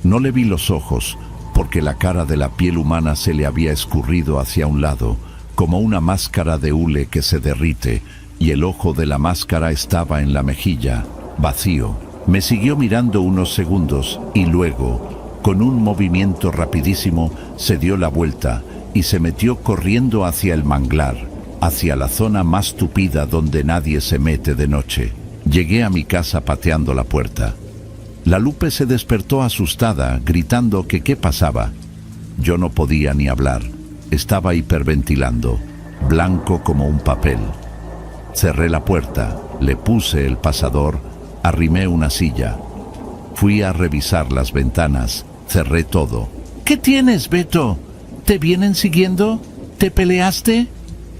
A: No le vi los ojos, porque la cara de la piel humana se le había escurrido hacia un lado, como una máscara de hule que se derrite, y el ojo de la máscara estaba en la mejilla, vacío. Me siguió mirando unos segundos y luego, con un movimiento rapidísimo, se dio la vuelta y se metió corriendo hacia el manglar, hacia la zona más tupida donde nadie se mete de noche. Llegué a mi casa pateando la puerta. La Lupe se despertó asustada, gritando que qué pasaba. Yo no podía ni hablar. Estaba hiperventilando, blanco como un papel. Cerré la puerta, le puse el pasador, arrimé una silla. Fui a revisar las ventanas, cerré todo. ¿Qué tienes, Beto? ¿Te vienen siguiendo? ¿Te peleaste?,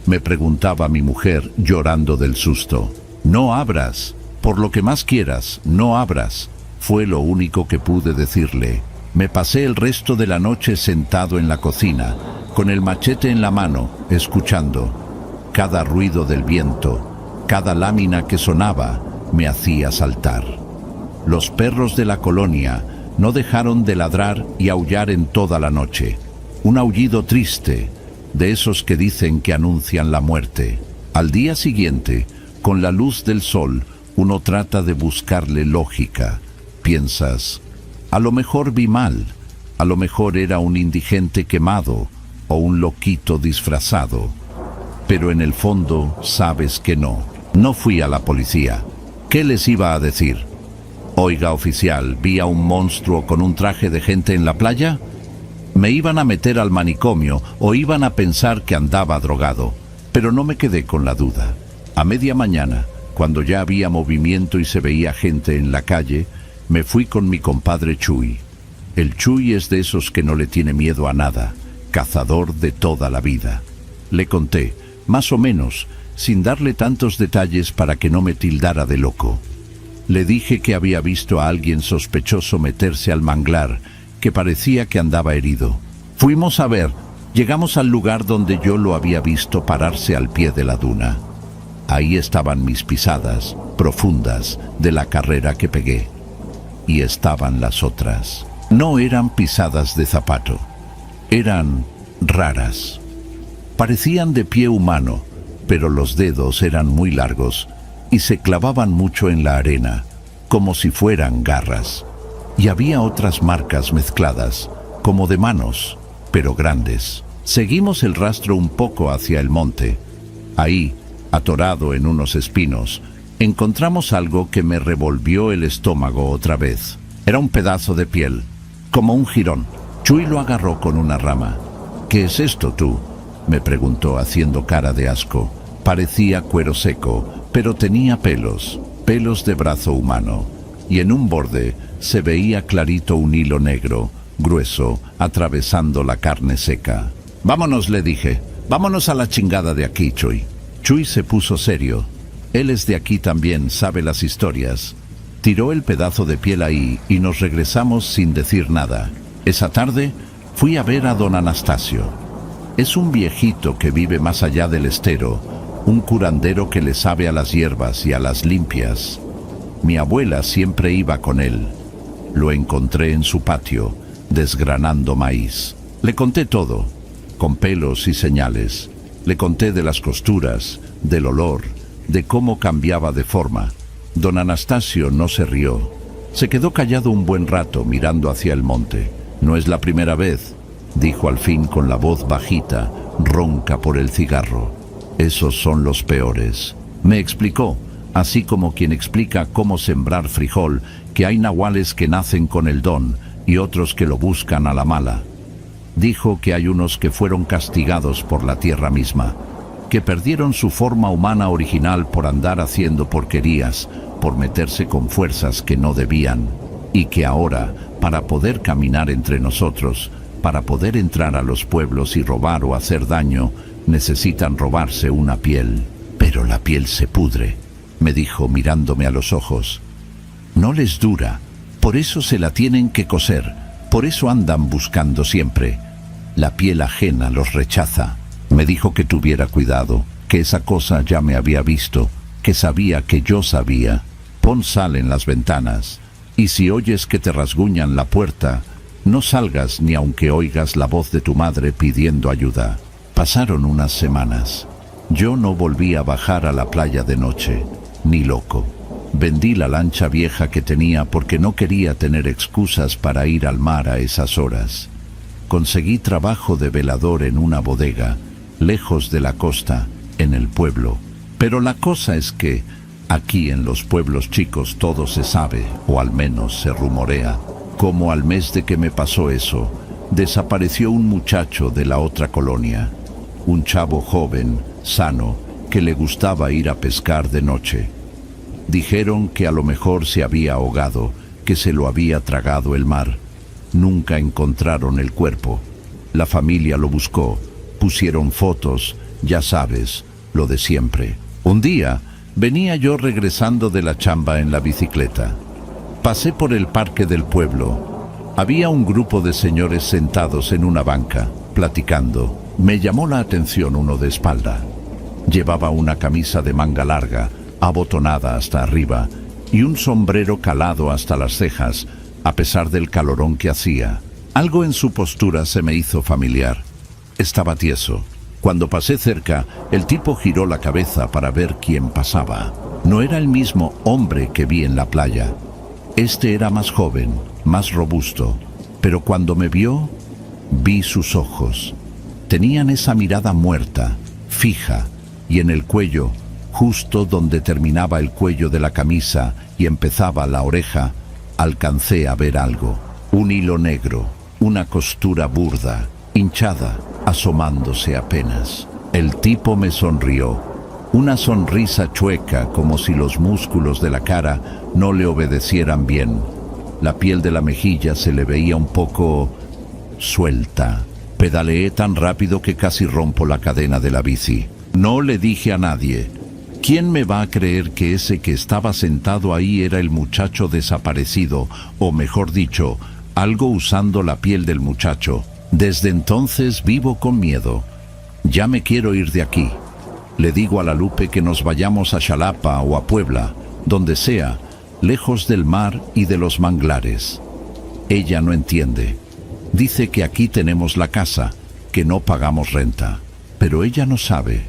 A: me preguntaba mi mujer, llorando del susto. No abras, por lo que más quieras, no abras. Fue lo único que pude decirle. Me pasé el resto de la noche sentado en la cocina, con el machete en la mano, escuchando. Cada ruido del viento, cada lámina que sonaba, me hacía saltar. Los perros de la colonia no dejaron de ladrar y aullar en toda la noche. Un aullido triste, de esos que dicen que anuncian la muerte. Al día siguiente, con la luz del sol, uno trata de buscarle lógica. Piensas, a lo mejor vi mal, a lo mejor era un indigente quemado o un loquito disfrazado. Pero en el fondo sabes que no. No fui a la policía. ¿Qué les iba a decir? Oiga, oficial, ¿vi a un monstruo con un traje de gente en la playa? Me iban a meter al manicomio o iban a pensar que andaba drogado, pero no me quedé con la duda. A media mañana, cuando ya había movimiento y se veía gente en la calle, me fui con mi compadre Chuy. El Chuy es de esos que no le tiene miedo a nada, cazador de toda la vida. Le conté, más o menos, sin darle tantos detalles para que no me tildara de loco. Le dije que había visto a alguien sospechoso meterse al manglar, que parecía que andaba herido. Fuimos a ver, Llegamos al lugar donde yo lo había visto pararse al pie de la duna. Ahí estaban mis pisadas, profundas, de la carrera que pegué. Y estaban las otras. No eran pisadas de zapato. Eran raras. Parecían de pie humano, pero los dedos eran muy largos y se clavaban mucho en la arena, como si fueran garras. Y había otras marcas mezcladas, como de manos, pero grandes. Seguimos el rastro un poco hacia el monte. Ahí, atorado en unos espinos, encontramos algo que me revolvió el estómago otra vez. Era un pedazo de piel, como un jirón. Chuy lo agarró con una rama. «¿Qué es esto, tú?», me preguntó haciendo cara de asco. Parecía cuero seco, pero tenía pelos de brazo humano, y en un borde se veía clarito un hilo negro, grueso, atravesando la carne seca. «Vámonos», le dije. «Vámonos a la chingada de aquí, Chuy». Chuy se puso serio. Él es de aquí también, sabe las historias. Tiró el pedazo de piel ahí y nos regresamos sin decir nada. Esa tarde fui a ver a don Anastasio. Es un viejito que vive más allá del estero, un curandero que le sabe a las hierbas y a las limpias. Mi abuela siempre iba con él. Lo encontré en su patio, desgranando maíz. Le conté todo, con pelos y señales. Le conté de las costuras, del olor, de cómo cambiaba de forma. Don Anastasio no se rió. Se quedó callado un buen rato mirando hacia el monte. «No es la primera vez», dijo al fin con la voz bajita, ronca por el cigarro. «Esos son los peores». Me explicó, así como quien explica cómo sembrar frijol, que hay nahuales que nacen con el don y otros que lo buscan a la mala. Dijo que hay unos que fueron castigados por la tierra misma, que perdieron su forma humana original por andar haciendo porquerías, por meterse con fuerzas que no debían, y que ahora, para poder caminar entre nosotros, para poder entrar a los pueblos y robar o hacer daño, necesitan robarse una piel. «Pero la piel se pudre», me dijo mirándome a los ojos. «No les dura, por eso se la tienen que coser, por eso andan buscando siempre. La piel ajena los rechaza». Me dijo que tuviera cuidado, que esa cosa ya me había visto, que sabía que yo sabía. «Pon sal en las ventanas, y si oyes que te rasguñan la puerta, no salgas ni aunque oigas la voz de tu madre pidiendo ayuda». Pasaron unas semanas. Yo no volví a bajar a la playa de noche, ni loco. Vendí la lancha vieja que tenía porque no quería tener excusas para ir al mar a esas horas. Conseguí trabajo de velador en una bodega, lejos de la costa, en el pueblo. Pero la cosa es que aquí en los pueblos chicos todo se sabe, o al menos se rumorea. Como al mes de que me pasó eso, desapareció un muchacho de la otra colonia. Un chavo joven, sano, que le gustaba ir a pescar de noche. Dijeron que a lo mejor se había ahogado, que se lo había tragado el mar. Nunca encontraron el cuerpo. La familia lo buscó, pusieron fotos, ya sabes, lo de siempre. Un día venía yo regresando de la chamba en la bicicleta. Pasé por el parque del pueblo. Había un grupo de señores sentados en una banca, platicando. Me llamó la atención uno de espalda. Llevaba una camisa de manga larga, abotonada hasta arriba, y un sombrero calado hasta las cejas, a pesar del calorón que hacía. Algo en su postura se me hizo familiar. Estaba tieso. Cuando pasé cerca, el tipo giró la cabeza para ver quién pasaba. No era el mismo hombre que vi en la playa. Este era más joven, más robusto, pero cuando me vio, vi sus ojos. Tenían esa mirada muerta, fija, y en el cuello, justo donde terminaba el cuello de la camisa y empezaba la oreja, alcancé a ver algo. Un hilo negro, una costura burda, hinchada, asomándose apenas. El tipo me sonrió. Una sonrisa chueca, como si los músculos de la cara no le obedecieran bien. La piel de la mejilla se le veía un poco suelta. Pedaleé tan rápido que casi rompo la cadena de la bici. No le dije a nadie. ¿Quién me va a creer que ese que estaba sentado ahí era el muchacho desaparecido, o mejor dicho, algo usando la piel del muchacho? Desde entonces vivo con miedo. Ya me quiero ir de aquí. Le digo a la Lupe que nos vayamos a Xalapa o a Puebla, donde sea, lejos del mar y de los manglares. Ella no entiende. Dice que aquí tenemos la casa, que no pagamos renta. Pero ella no sabe.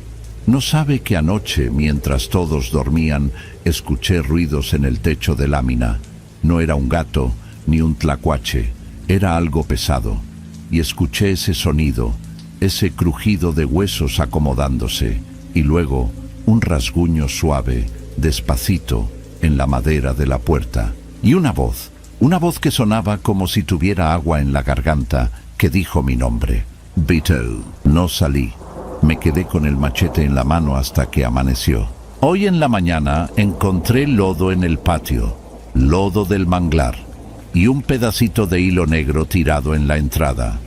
A: No sabe que anoche, mientras todos dormían, escuché ruidos en el techo de lámina. No era un gato, ni un tlacuache. Era algo pesado. Y escuché ese sonido, ese crujido de huesos acomodándose, y luego un rasguño suave, despacito, en la madera de la puerta. Y una voz que sonaba como si tuviera agua en la garganta, que dijo mi nombre. Vito. No salí. Me quedé con el machete en la mano hasta que amaneció. Hoy en la mañana encontré lodo en el patio, lodo del manglar, y un pedacito de hilo negro tirado en la entrada.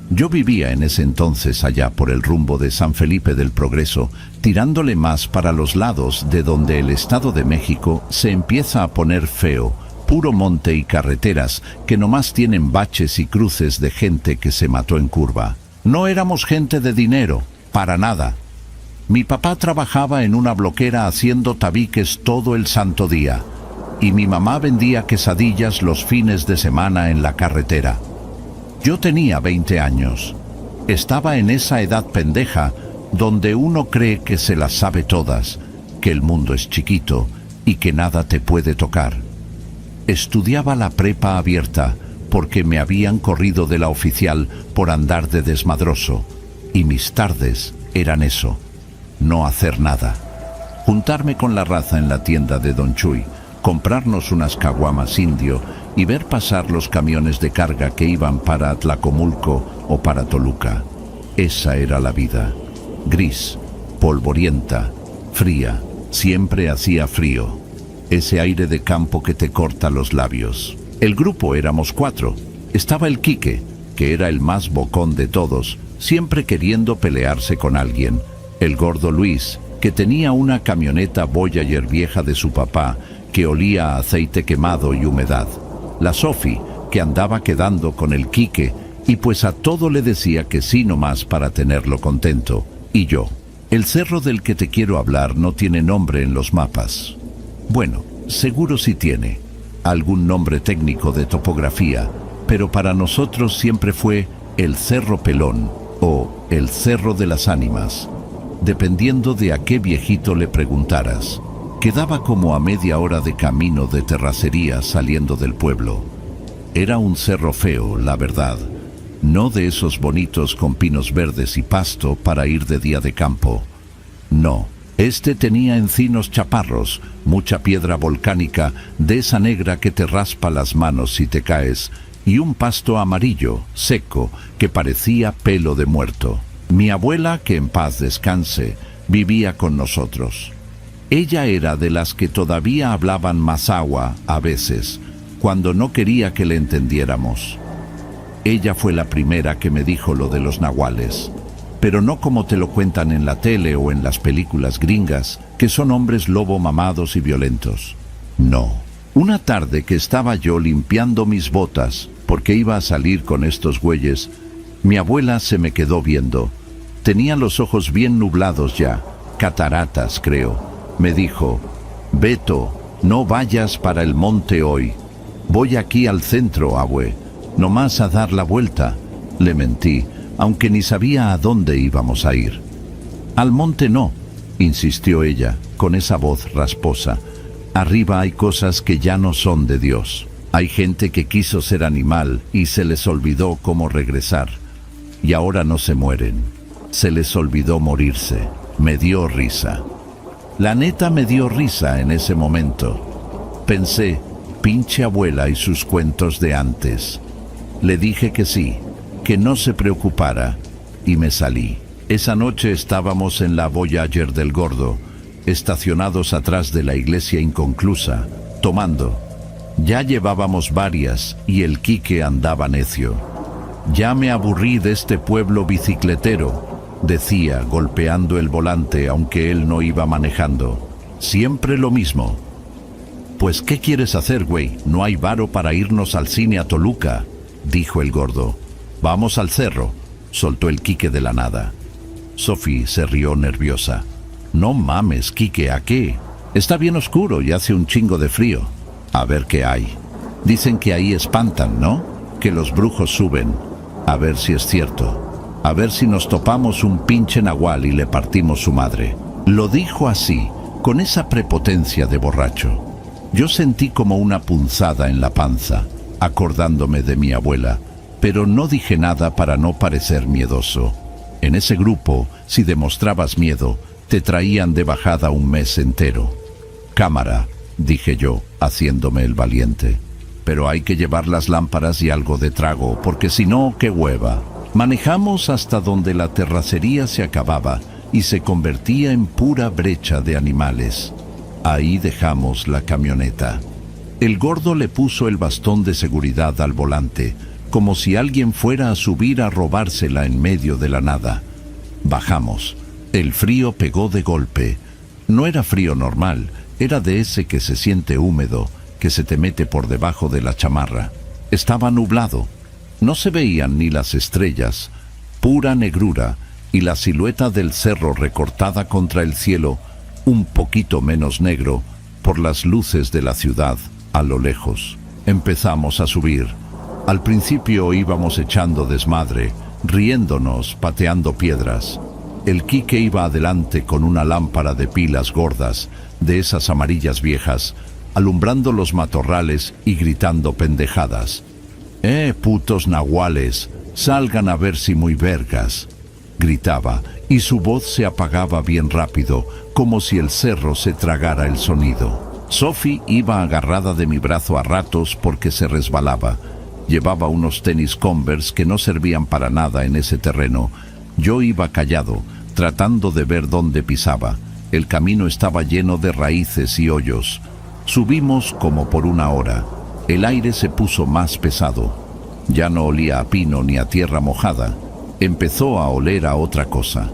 A: Yo vivía en ese entonces allá por el rumbo de San Felipe del Progreso, tirándole más para los lados de donde el Estado de México se empieza a poner feo, puro monte y carreteras que nomás tienen baches y cruces de gente que se mató en curva. No éramos gente de dinero, para nada. Mi papá trabajaba en una bloquera haciendo tabiques todo el santo día, y mi mamá vendía quesadillas los fines de semana en la carretera. Yo tenía 20 años. Estaba en esa edad pendeja donde uno cree que se las sabe todas, que el mundo es chiquito y que nada te puede tocar. Estudiaba la prepa abierta porque me habían corrido de la oficial por andar de desmadroso, y mis tardes eran eso, no hacer nada. Juntarme con la raza en la tienda de Don Chuy, comprarnos unas caguamas indio y ver pasar los camiones de carga que iban para Tlacomulco o para Toluca. Esa era la vida. Gris, polvorienta, fría, siempre hacía frío. Ese aire de campo que te corta los labios. El grupo éramos 4. Estaba el Quique, que era el más bocón de todos, siempre queriendo pelearse con alguien. El gordo Luis, que tenía una camioneta Voyager vieja de su papá, que olía a aceite quemado y humedad. La Sofi, que andaba quedando con el Quique, y pues a todo le decía que sí nomás para tenerlo contento. Y yo. El cerro del que te quiero hablar no tiene nombre en los mapas. Bueno, seguro sí tiene algún nombre técnico de topografía, pero para nosotros siempre fue el Cerro Pelón o el Cerro de las Ánimas, dependiendo de a qué viejito le preguntaras. Quedaba como a media hora de camino de terracería saliendo del pueblo. Era un cerro feo, la verdad, no de esos bonitos con pinos verdes y pasto para ir de día de campo. No. Este tenía encinos chaparros, mucha piedra volcánica, de esa negra que te raspa las manos si te caes, y un pasto amarillo, seco, que parecía pelo de muerto. Mi abuela, que en paz descanse, vivía con nosotros. Ella era de las que todavía hablaban mazahua a veces, cuando no quería que le entendiéramos. Ella fue la primera que me dijo lo de los nahuales. Pero no como te lo cuentan en la tele o en las películas gringas, que son hombres lobo mamados y violentos. No. Una tarde que estaba yo limpiando mis botas, porque iba a salir con estos güeyes, mi abuela se me quedó viendo. Tenía los ojos bien nublados ya, cataratas creo. Me dijo: Beto, no vayas para el monte hoy. Voy aquí al centro, abue, nomás a dar la vuelta. Le mentí, aunque ni sabía a dónde íbamos a ir. Al monte no, insistió ella, con esa voz rasposa. Arriba hay cosas que ya no son de Dios. Hay gente que quiso ser animal y se les olvidó cómo regresar. Y ahora no se mueren. Se les olvidó morirse. Me dio risa. La neta me dio risa en ese momento. Pensé, pinche abuela y sus cuentos de antes. Le dije que sí, que no se preocupara, y me salí. Esa noche estábamos en la Voyager del Gordo, estacionados atrás de la iglesia inconclusa, tomando. Ya llevábamos varias y el Quique andaba necio. Ya me aburrí de este pueblo bicicletero, decía, golpeando el volante aunque él no iba manejando. Siempre lo mismo. Pues, ¿qué quieres hacer, güey? No hay varo para irnos al cine a Toluca, dijo el gordo. Vamos al cerro, soltó el Quique de la nada. Sophie se rió nerviosa. No mames, Quique, ¿a qué? Está bien oscuro y hace un chingo de frío. A ver qué hay. Dicen que ahí espantan, ¿no? Que los brujos suben. A ver si es cierto. A ver si nos topamos un pinche nahual y le partimos su madre. Lo dijo así, con esa prepotencia de borracho. Yo sentí como una punzada en la panza, acordándome de mi abuela, pero no dije nada para no parecer miedoso. En ese grupo, si demostrabas miedo, te traían de bajada un mes entero. Cámara, dije yo, haciéndome el valiente. Pero hay que llevar las lámparas y algo de trago, porque si no, qué hueva. Manejamos hasta donde la terracería se acababa y se convertía en pura brecha de animales. Ahí dejamos la camioneta. El gordo le puso el bastón de seguridad al volante, como si alguien fuera a subir a robársela en medio de la nada. Bajamos. El frío pegó de golpe. No era frío normal, era de ese que se siente húmedo, que se te mete por debajo de la chamarra. Estaba nublado. No se veían ni las estrellas, pura negrura, y la silueta del cerro recortada contra el cielo, un poquito menos negro, por las luces de la ciudad a lo lejos. Empezamos a subir. Al principio íbamos echando desmadre, riéndonos, pateando piedras. El Quique iba adelante con una lámpara de pilas gordas, de esas amarillas viejas, alumbrando los matorrales y gritando pendejadas. Putos nahuales, salgan a ver si muy vergas, gritaba, y su voz se apagaba bien rápido, como si el cerro se tragara el sonido. Sophie iba agarrada de mi brazo a ratos porque se resbalaba. Llevaba unos tenis Converse que no servían para nada en ese terreno. Yo iba callado, tratando de ver dónde pisaba. El camino estaba lleno de raíces y hoyos. Subimos como por una hora. El aire se puso más pesado. Ya no olía a pino ni a tierra mojada. Empezó a oler a otra cosa.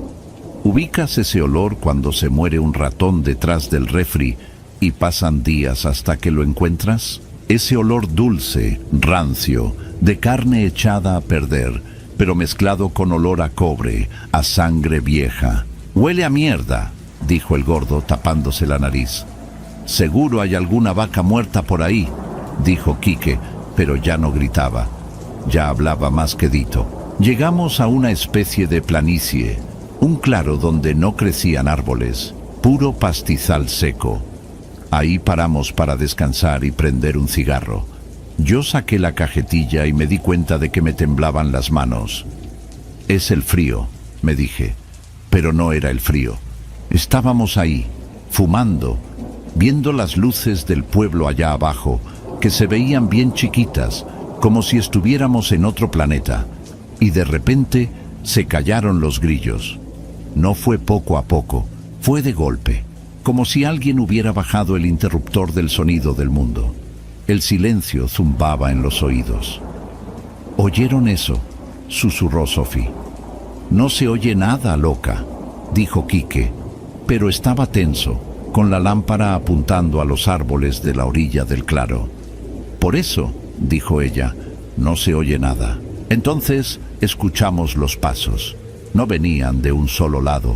A: ¿Ubicas ese olor cuando se muere un ratón detrás del refri y pasan días hasta que lo encuentras? Ese olor dulce, rancio, de carne echada a perder, pero mezclado con olor a cobre, a sangre vieja. «Huele a mierda», dijo el gordo tapándose la nariz. «Seguro hay alguna vaca muerta por ahí», dijo Quique, pero ya no gritaba. Ya hablaba más quedito. Llegamos a una especie de planicie, un claro donde no crecían árboles, puro pastizal seco. Ahí paramos para descansar y prender un cigarro. Yo saqué la cajetilla y me di cuenta de que me temblaban las manos. «Es el frío», me dije, pero no era el frío. Estábamos ahí, fumando, viendo las luces del pueblo allá abajo, que se veían bien chiquitas, como si estuviéramos en otro planeta, y de repente se callaron los grillos. No fue poco a poco, fue de golpe, como si alguien hubiera bajado el interruptor del sonido del mundo. El silencio zumbaba en los oídos. «¿Oyeron eso?», susurró Sophie. «No se oye nada, loca», dijo Quique, pero estaba tenso, con la lámpara apuntando a los árboles de la orilla del claro. «Por eso», dijo ella, «no se oye nada». Entonces escuchamos los pasos. No venían de un solo lado,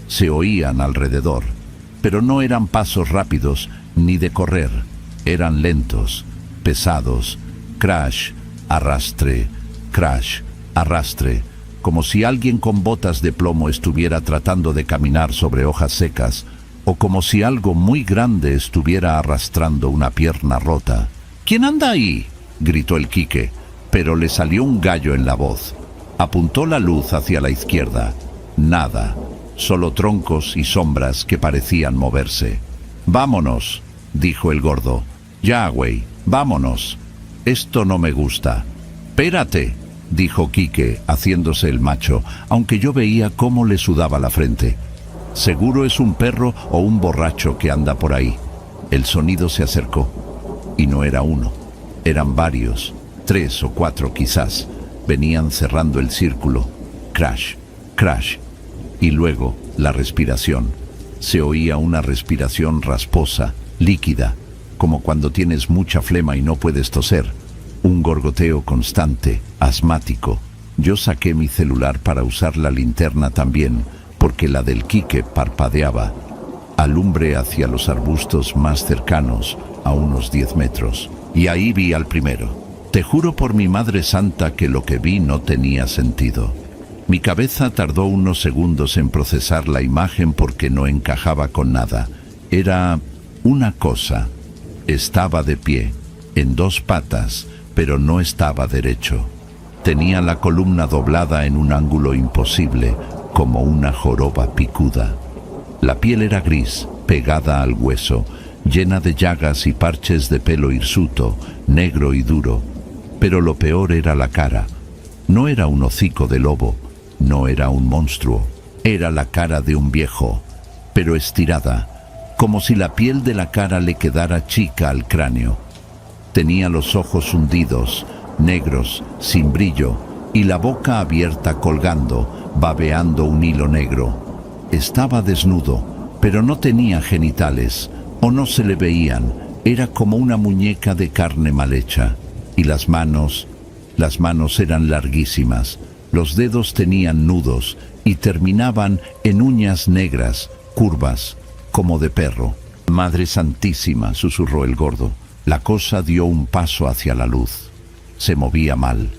A: se oían alrededor, pero no eran pasos rápidos ni de correr, eran lentos, pesados, crash, arrastre, como si alguien con botas de plomo estuviera tratando de caminar sobre hojas secas, o como si algo muy grande estuviera arrastrando una pierna rota. «¿Quién anda ahí?», gritó el Quique, pero le salió un gallo en la voz. Apuntó la luz hacia la izquierda. Nada, solo troncos y sombras que parecían moverse. «Vámonos», dijo el gordo. «Ya, güey, vámonos. Esto no me gusta». «Espérate», dijo Quique, haciéndose el macho, aunque yo veía cómo le sudaba la frente. «Seguro es un perro o un borracho que anda por ahí». El sonido se acercó, y no era uno, eran varios, 3 o 4 quizás. Venían cerrando el círculo. Crash, crash. Y luego la respiración. Se oía una respiración rasposa, líquida. como cuando tienes mucha flema y no puedes toser. Un gorgoteo constante, asmático. Yo saqué mi celular para usar la linterna también, porque la del Quique parpadeaba. Alumbré hacia los arbustos más cercanos, a unos 10 metros. Y ahí vi al primero. Te juro por mi Madre Santa que lo que vi no tenía sentido. Mi cabeza tardó unos segundos en procesar la imagen porque no encajaba con nada. Era una cosa. Estaba de pie, en 2 patas, pero no estaba derecho. Tenía la columna doblada en un ángulo imposible, como una joroba picuda. La piel era gris, pegada al hueso, llena de llagas y parches de pelo hirsuto, negro y duro. Pero lo peor era la cara. No era un hocico de lobo, no era un monstruo, era la cara de un viejo, pero estirada, como si la piel de la cara le quedara chica al cráneo. Tenía los ojos hundidos, negros, sin brillo, y la boca abierta colgando, babeando un hilo negro. Estaba desnudo, pero no tenía genitales, o no se le veían, era como una muñeca de carne mal hecha. Y las manos eran larguísimas, los dedos tenían nudos y terminaban en uñas negras, curvas, como de perro. Madre Santísima, susurró el gordo. La cosa dio un paso hacia la luz. Se movía mal,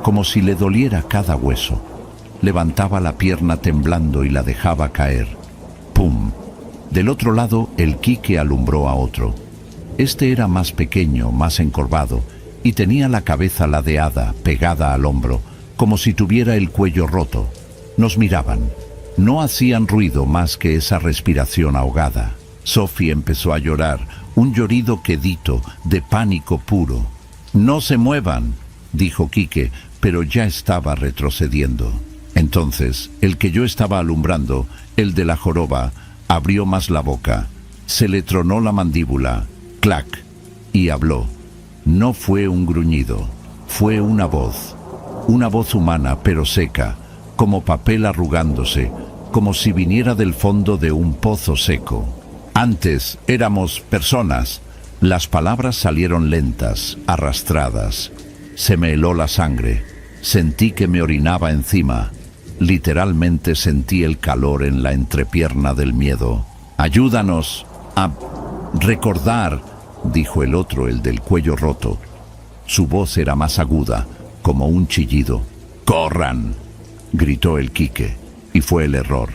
A: como si le doliera cada hueso. Levantaba la pierna temblando y la dejaba caer. ¡Pum! Del otro lado, el Quique alumbró a otro. Este era más pequeño, más encorvado, y tenía la cabeza ladeada, pegada al hombro, como si tuviera el cuello roto. Nos miraban. No hacían ruido más que esa respiración ahogada. Sophie empezó a llorar, un llorido quedito, de pánico puro. «No se muevan», dijo Quique, pero ya estaba retrocediendo. Entonces, el que yo estaba alumbrando, el de la joroba, abrió más la boca. Se le tronó la mandíbula, clac, y habló. No fue un gruñido, fue una voz humana pero seca, como papel arrugándose, como si viniera del fondo de un pozo seco. Antes éramos personas. Las palabras salieron lentas, arrastradas. Se me heló la sangre, sentí que me orinaba encima. Literalmente sentí el calor en la entrepierna del miedo. «Ayúdanos a recordar», dijo el otro, el del cuello roto. Su voz era más aguda, como un chillido. «¡Corran!», gritó el Quique, y fue el error.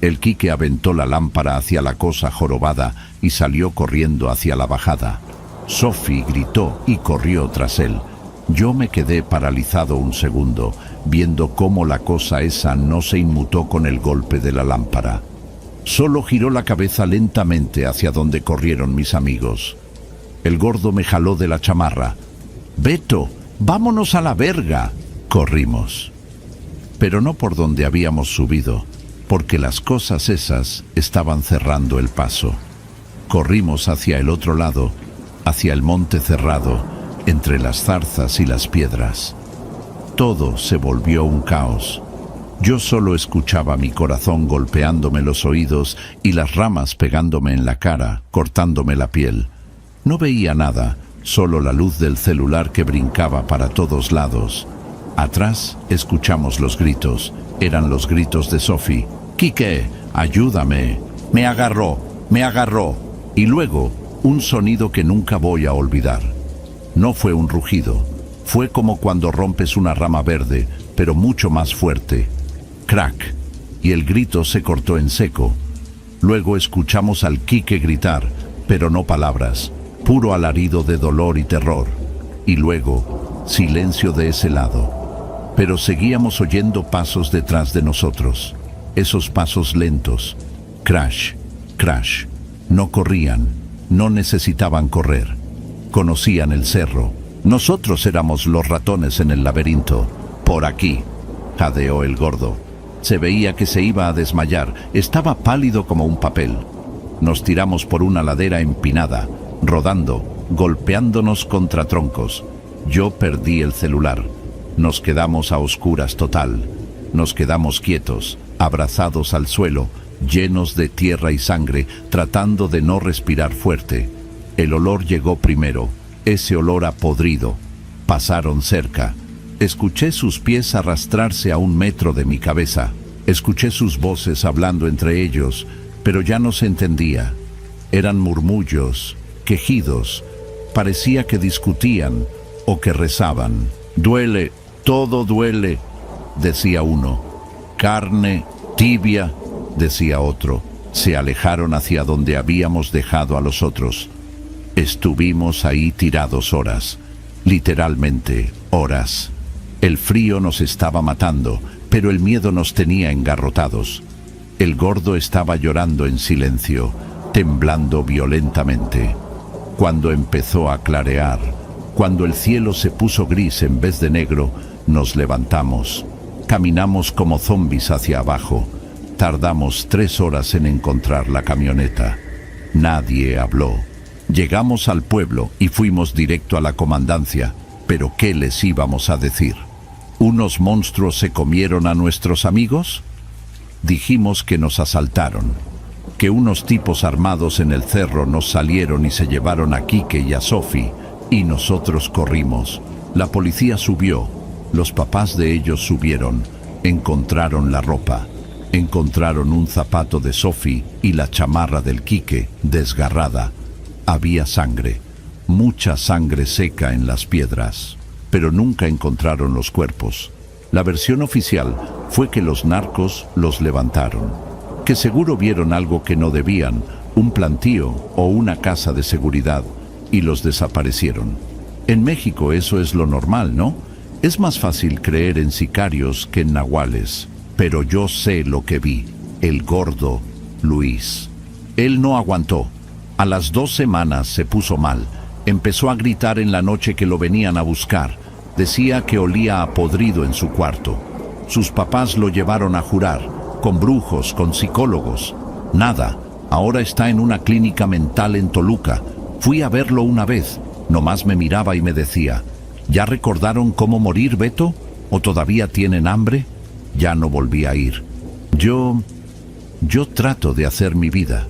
A: El Quique aventó la lámpara hacia la cosa jorobada y salió corriendo hacia la bajada. Sophie gritó y corrió tras él. Yo me quedé paralizado un segundo, viendo cómo la cosa esa no se inmutó con el golpe de la lámpara. Solo giró la cabeza lentamente hacia donde corrieron mis amigos. El gordo me jaló de la chamarra. «Beto, vámonos a la verga». Corrimos. Pero no por donde habíamos subido, porque las cosas esas estaban cerrando el paso. Corrimos hacia el otro lado, hacia el monte cerrado, entre las zarzas y las piedras. Todo se volvió un caos. Yo solo escuchaba mi corazón golpeándome los oídos y las ramas pegándome en la cara, cortándome la piel. No veía nada, solo la luz del celular que brincaba para todos lados. Atrás escuchamos los gritos. Eran los gritos de Sophie. «Quique, ayúdame». Me agarró. Y luego, un sonido que nunca voy a olvidar. No fue un rugido. Fue como cuando rompes una rama verde, pero mucho más fuerte. Crack. Y el grito se cortó en seco. Luego escuchamos al Quique gritar, pero no palabras. Puro alarido de dolor y terror. Y luego, silencio de ese lado. Pero seguíamos oyendo pasos detrás de nosotros. Esos pasos lentos. Crash, crash. No corrían, no necesitaban correr. Conocían el cerro. Nosotros éramos los ratones en el laberinto. «Por aquí», jadeó el gordo. Se veía que se iba a desmayar. Estaba pálido como un papel. Nos tiramos por una ladera empinada, rodando, golpeándonos contra troncos. Yo perdí el celular. Nos quedamos a oscuras total. Nos quedamos quietos, abrazados al suelo, llenos de tierra y sangre, tratando de no respirar fuerte. El olor llegó primero, ese olor a podrido. Pasaron cerca. Escuché sus pies arrastrarse a 1 metro de mi cabeza. Escuché sus voces hablando entre ellos, pero ya no se entendía. Eran murmullos, quejidos. Parecía que discutían o que rezaban. Duele, todo duele, decía uno. Carne, tibia, decía otro. Se alejaron hacia donde habíamos dejado a los otros. Estuvimos ahí tirados horas, literalmente horas. El frío nos estaba matando, pero el miedo nos tenía engarrotados. El gordo estaba llorando en silencio, temblando violentamente. Cuando empezó a clarear, cuando el cielo se puso gris en vez de negro, nos levantamos. Caminamos como zombis hacia abajo. Tardamos 3 horas en encontrar la camioneta. Nadie habló. Llegamos al pueblo y fuimos directo a la comandancia. ¿Pero qué les íbamos a decir? ¿Unos monstruos se comieron a nuestros amigos? Dijimos que nos asaltaron, que unos tipos armados en el cerro nos salieron y se llevaron a Quique y a Sofi, y nosotros corrimos. La policía subió, los papás de ellos subieron, encontraron la ropa, encontraron un zapato de Sofi y la chamarra del Quique, desgarrada. Había sangre, mucha sangre seca en las piedras, pero nunca encontraron los cuerpos. La versión oficial fue que los narcos los levantaron, que seguro vieron algo que no debían, un plantío o una casa de seguridad, y los desaparecieron. En México eso es lo normal, ¿no? Es más fácil creer en sicarios que en nahuales, pero yo sé lo que vi, el gordo Luis. Él no aguantó. A las 2 semanas se puso mal. Empezó a gritar en la noche que lo venían a buscar. Decía que olía a podrido en su cuarto. Sus papás lo llevaron a jurar, con brujos, con psicólogos. Nada, ahora está en una clínica mental en Toluca. Fui a verlo una vez, nomás me miraba y me decía, ¿ya recordaron cómo morir, Beto? ¿O todavía tienen hambre? Ya no volví a ir. Yo trato de hacer mi vida.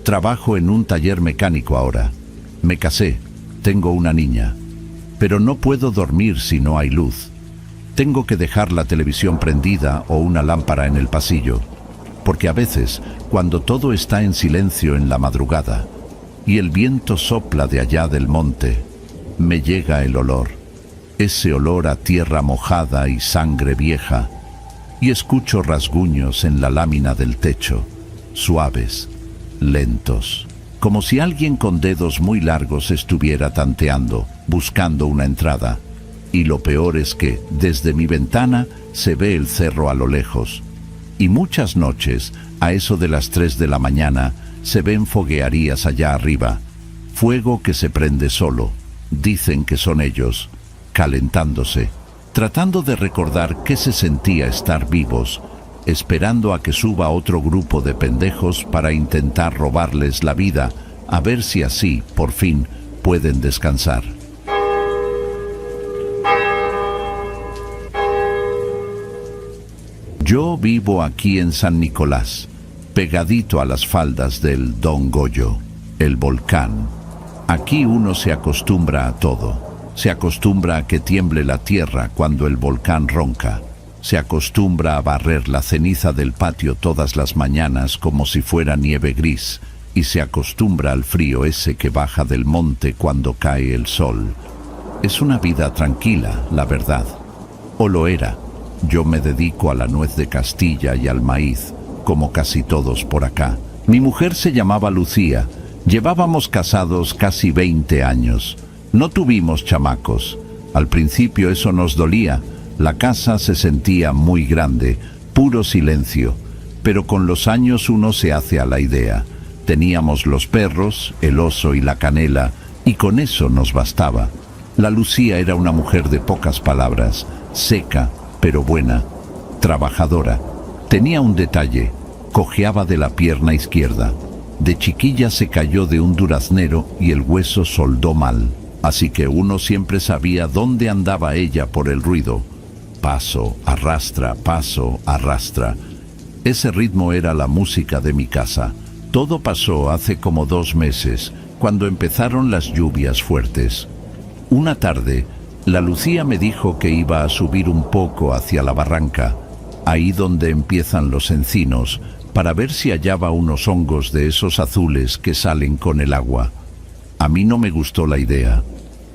A: Trabajo en un taller mecánico ahora. Me casé, tengo una niña. Pero no puedo dormir si no hay luz. Tengo que dejar la televisión prendida o una lámpara en el pasillo, porque a veces, cuando todo está en silencio en la madrugada y el viento sopla de allá del monte, me llega el olor, ese olor a tierra mojada y sangre vieja, y escucho rasguños en la lámina del techo, suaves, lentos, como si alguien con dedos muy largos estuviera tanteando, buscando una entrada. Y lo peor es que, desde mi ventana, se ve el cerro a lo lejos. Y muchas noches, a eso de las 3 de la mañana, se ven foguearías allá arriba. Fuego que se prende solo. Dicen que son ellos, calentándose, tratando de recordar qué se sentía estar vivos, esperando a que suba otro grupo de pendejos para intentar robarles la vida, a ver si así, por fin, pueden descansar. Yo vivo aquí en San Nicolás, pegadito a las faldas del Don Goyo, el volcán. Aquí uno se acostumbra a todo. Se acostumbra a que tiemble la tierra cuando el volcán ronca. Se acostumbra a barrer la ceniza del patio todas las mañanas como si fuera nieve gris, y se acostumbra al frío ese que baja del monte cuando cae el sol. Es una vida tranquila, la verdad. O lo era. Yo me dedico a la nuez de Castilla y al maíz, como casi todos por acá. Mi mujer se llamaba Lucía. Llevábamos casados casi 20 años. No tuvimos chamacos. Al principio eso nos dolía. La casa se sentía muy grande, puro silencio, pero con los años uno se hace a la idea. Teníamos los perros, el oso y la canela, y con eso nos bastaba. La Lucía era una mujer de pocas palabras, seca, pero buena, trabajadora. Tenía un detalle, cojeaba de la pierna izquierda. De chiquilla se cayó de un duraznero y el hueso soldó mal, así que uno siempre sabía dónde andaba ella por el ruido. Paso, arrastra, ese ritmo era la música de mi casa. Todo pasó hace como 2 meses, cuando empezaron las lluvias fuertes. Una tarde, la Lucía me dijo que iba a subir un poco hacia la barranca, ahí donde empiezan los encinos, para ver si hallaba unos hongos de esos azules que salen con el agua. A mí no me gustó la idea.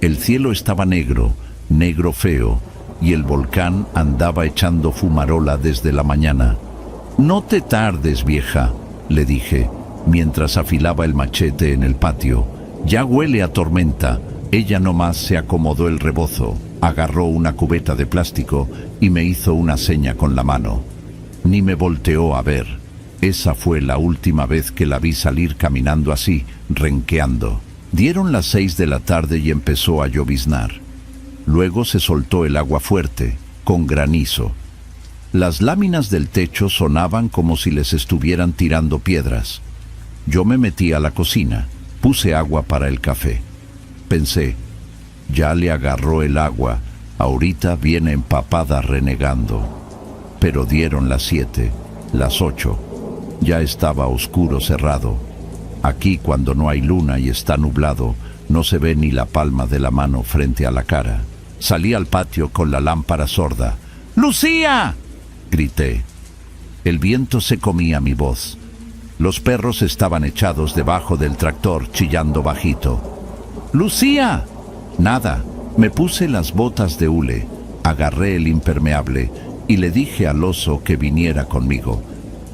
A: El cielo estaba negro, negro feo, y el volcán andaba echando fumarola desde la mañana. «No te tardes, vieja», le dije, mientras afilaba el machete en el patio. «Ya huele a tormenta». Ella nomás se acomodó el rebozo, agarró una cubeta de plástico y me hizo una seña con la mano. Ni me volteó a ver. Esa fue la última vez que la vi salir caminando así, renqueando. Dieron las 6 de la tarde y empezó a lloviznar. Luego se soltó el agua fuerte, con granizo. Las láminas del techo sonaban como si les estuvieran tirando piedras. Yo me metí a la cocina, puse agua para el café. Pensé, ya le agarró el agua, ahorita viene empapada renegando. Pero dieron las 7, las 8. Ya estaba oscuro cerrado. Aquí, cuando no hay luna y está nublado, no se ve ni la palma de la mano frente a la cara. Salí al patio con la lámpara sorda. ¡Lucía!, grité. El viento se comía mi voz. Los perros estaban echados debajo del tractor, chillando bajito. ¡Lucía! Nada. Me puse las botas de hule, agarré el impermeable y le dije al oso que viniera conmigo.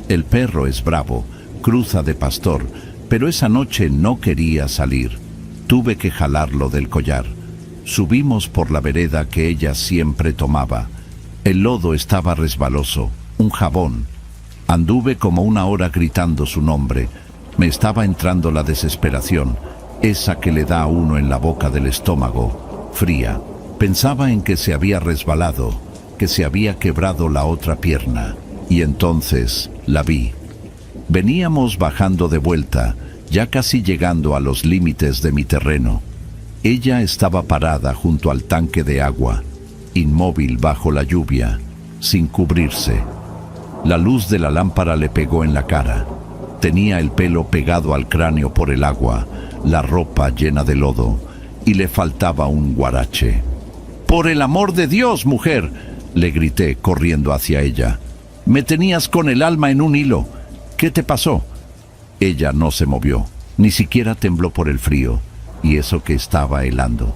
A: El perro es bravo, cruza de pastor, pero esa noche no quería salir. Tuve que jalarlo del collar. Subimos por la vereda que ella siempre tomaba. El lodo estaba resbaloso, un jabón. Anduve como 1 hora gritando su nombre. Me estaba entrando la desesperación, esa que le da a uno en la boca del estómago, fría. Pensaba en que se había resbalado, que se había quebrado la otra pierna, y entonces la vi. Veníamos bajando de vuelta, ya casi llegando a los límites de mi terreno. Ella estaba parada junto al tanque de agua, inmóvil bajo la lluvia, sin cubrirse. La luz de la lámpara le pegó en la cara. Tenía el pelo pegado al cráneo por el agua, la ropa llena de lodo, y le faltaba un guarache. «¡Por el amor de Dios, mujer!», le grité corriendo hacia ella. «Me tenías con el alma en un hilo. ¿Qué te pasó?». Ella no se movió, ni siquiera tembló por el frío, y eso que estaba helando.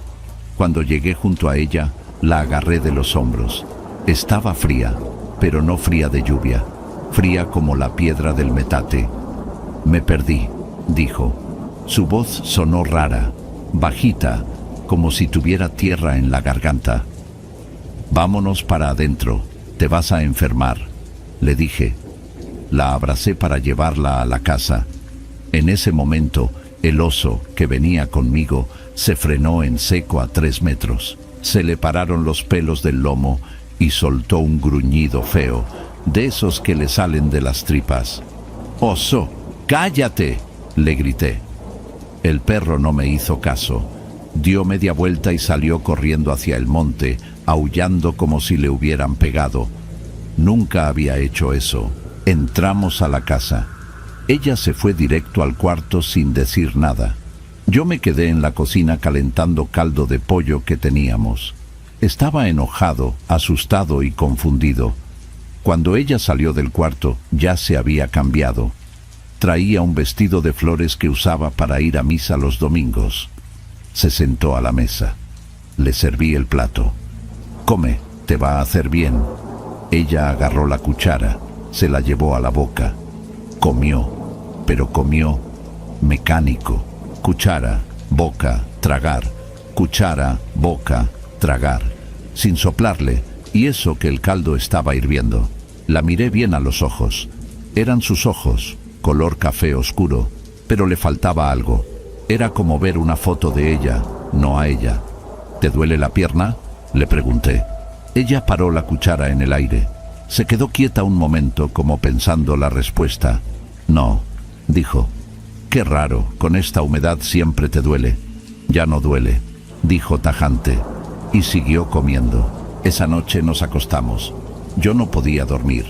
A: Cuando llegué junto a ella, la agarré de los hombros. Estaba fría, pero no fría de lluvia, fría como la piedra del metate. «Me perdí», dijo. Su voz sonó rara, bajita, como si tuviera tierra en la garganta. «Vámonos para adentro, te vas a enfermar», le dije. La abracé para llevarla a la casa. En ese momento, el oso, que venía conmigo, se frenó en seco a 3 metros. Se le pararon los pelos del lomo y soltó un gruñido feo, de esos que le salen de las tripas. «¡Oso, cállate!», le grité. El perro no me hizo caso. Dio media vuelta y salió corriendo hacia el monte, aullando como si le hubieran pegado. Nunca había hecho eso. Entramos a la casa. Ella se fue directo al cuarto sin decir nada. Yo me quedé en la cocina calentando caldo de pollo que teníamos. Estaba enojado, asustado y confundido. Cuando ella salió del cuarto, ya se había cambiado. Traía un vestido de flores que usaba para ir a misa los domingos. Se sentó a la mesa. Le serví el plato. «Come, te va a hacer bien». Ella agarró la cuchara, se la llevó a la boca. Comió, pero comió mecánico. Cuchara, boca, tragar. Cuchara, boca, tragar. Sin soplarle, y eso que el caldo estaba hirviendo. La miré bien a los ojos. Eran sus ojos, color café oscuro, pero le faltaba algo. Era como ver una foto de ella, no a ella. «¿Te duele la pierna?», le pregunté. Ella paró la cuchara en el aire. Se quedó quieta un momento, como pensando la respuesta. «No», dijo. «Qué raro, con esta humedad siempre te duele». «Ya no duele», dijo tajante, y siguió comiendo. Esa noche nos acostamos. Yo no podía dormir.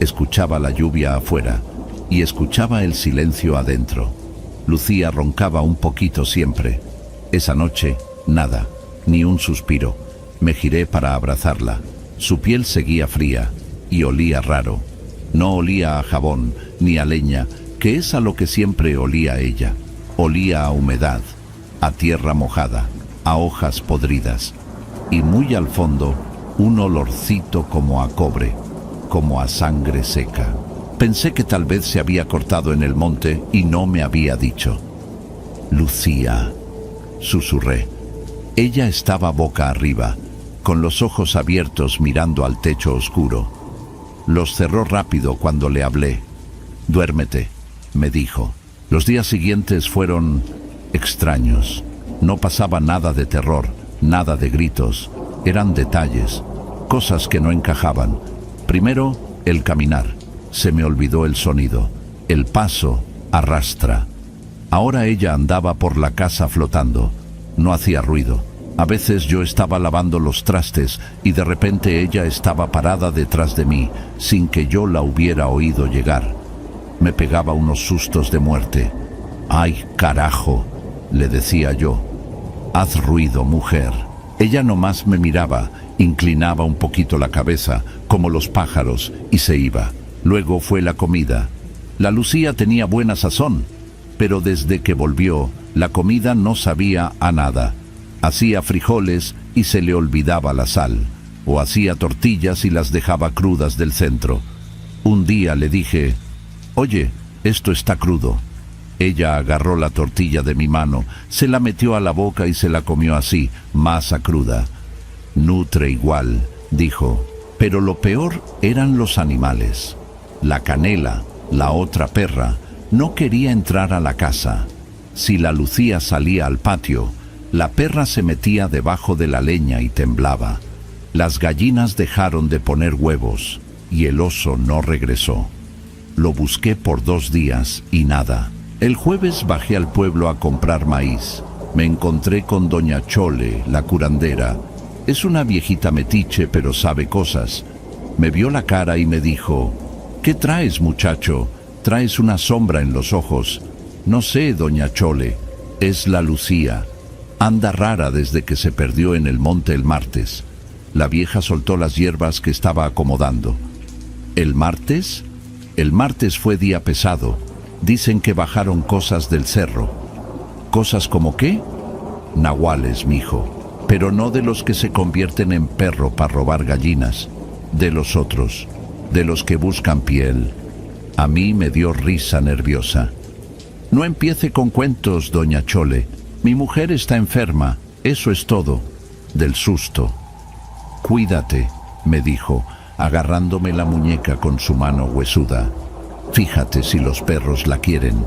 A: Escuchaba la lluvia afuera. y escuchaba el silencio adentro. Lucía roncaba un poquito siempre. Esa noche, nada, ni un suspiro. Me giré para abrazarla. Su piel seguía fría y olía raro. No olía a jabón ni a leña, que es a lo que siempre olía ella. Olía a humedad, a tierra mojada, a hojas podridas. Y muy al fondo, un olorcito como a cobre, como a sangre seca. Pensé que tal vez se había cortado en el monte y no me había dicho. Lucía, susurré. Ella estaba boca arriba, con los ojos abiertos mirando al techo oscuro. Los cerró rápido cuando le hablé. Duérmete, me dijo. Los días siguientes fueron extraños. No pasaba nada de terror, nada de gritos. Eran detalles, cosas que no encajaban. Primero, el caminar. Se me olvidó el sonido. El paso arrastra. Ahora ella andaba por la casa flotando. No hacía ruido. A veces yo estaba lavando los trastes y de repente ella estaba parada detrás de mí, sin que yo la hubiera oído llegar. Me pegaba unos sustos de muerte. ¡Ay, carajo!, le decía yo. Haz ruido, mujer. Ella nomás me miraba, inclinaba un poquito la cabeza, como los pájaros, y se iba. Luego fue la comida. La Lucía tenía buena sazón, pero desde que volvió, la comida no sabía a nada. Hacía frijoles y se le olvidaba la sal, o hacía tortillas y las dejaba crudas del centro. Un día le dije, «Oye, esto está crudo». Ella agarró la tortilla de mi mano, se la metió a la boca y se la comió así, masa cruda. «Nutre igual», dijo, pero lo peor eran los animales. La Canela, la otra perra, no quería entrar a la casa. Si la Lucía salía al patio, la perra se metía debajo de la leña y temblaba. Las gallinas dejaron de poner huevos y el oso no regresó. Lo busqué por 2 días y nada. El jueves bajé al pueblo a comprar maíz. Me encontré con doña Chole, la curandera. Es una viejita metiche, pero sabe cosas. Me vio la cara y me dijo, «¿Qué traes, muchacho? Traes una sombra en los ojos». «No sé, doña Chole, es la Lucía. Anda rara desde que se perdió en el monte el martes». La vieja soltó las hierbas que estaba acomodando. ¿El martes? El martes fue día pesado. Dicen que bajaron cosas del cerro. ¿Cosas como qué? Nahuales, mijo. Pero no de los que se convierten en perro para robar gallinas. De los otros. De los que buscan piel. A mí me dio risa nerviosa. «No empiece con cuentos, doña Chole. Mi mujer está enferma. Eso es todo». Del susto. «Cuídate», me dijo, agarrándome la muñeca con su mano huesuda. «Fíjate si los perros la quieren.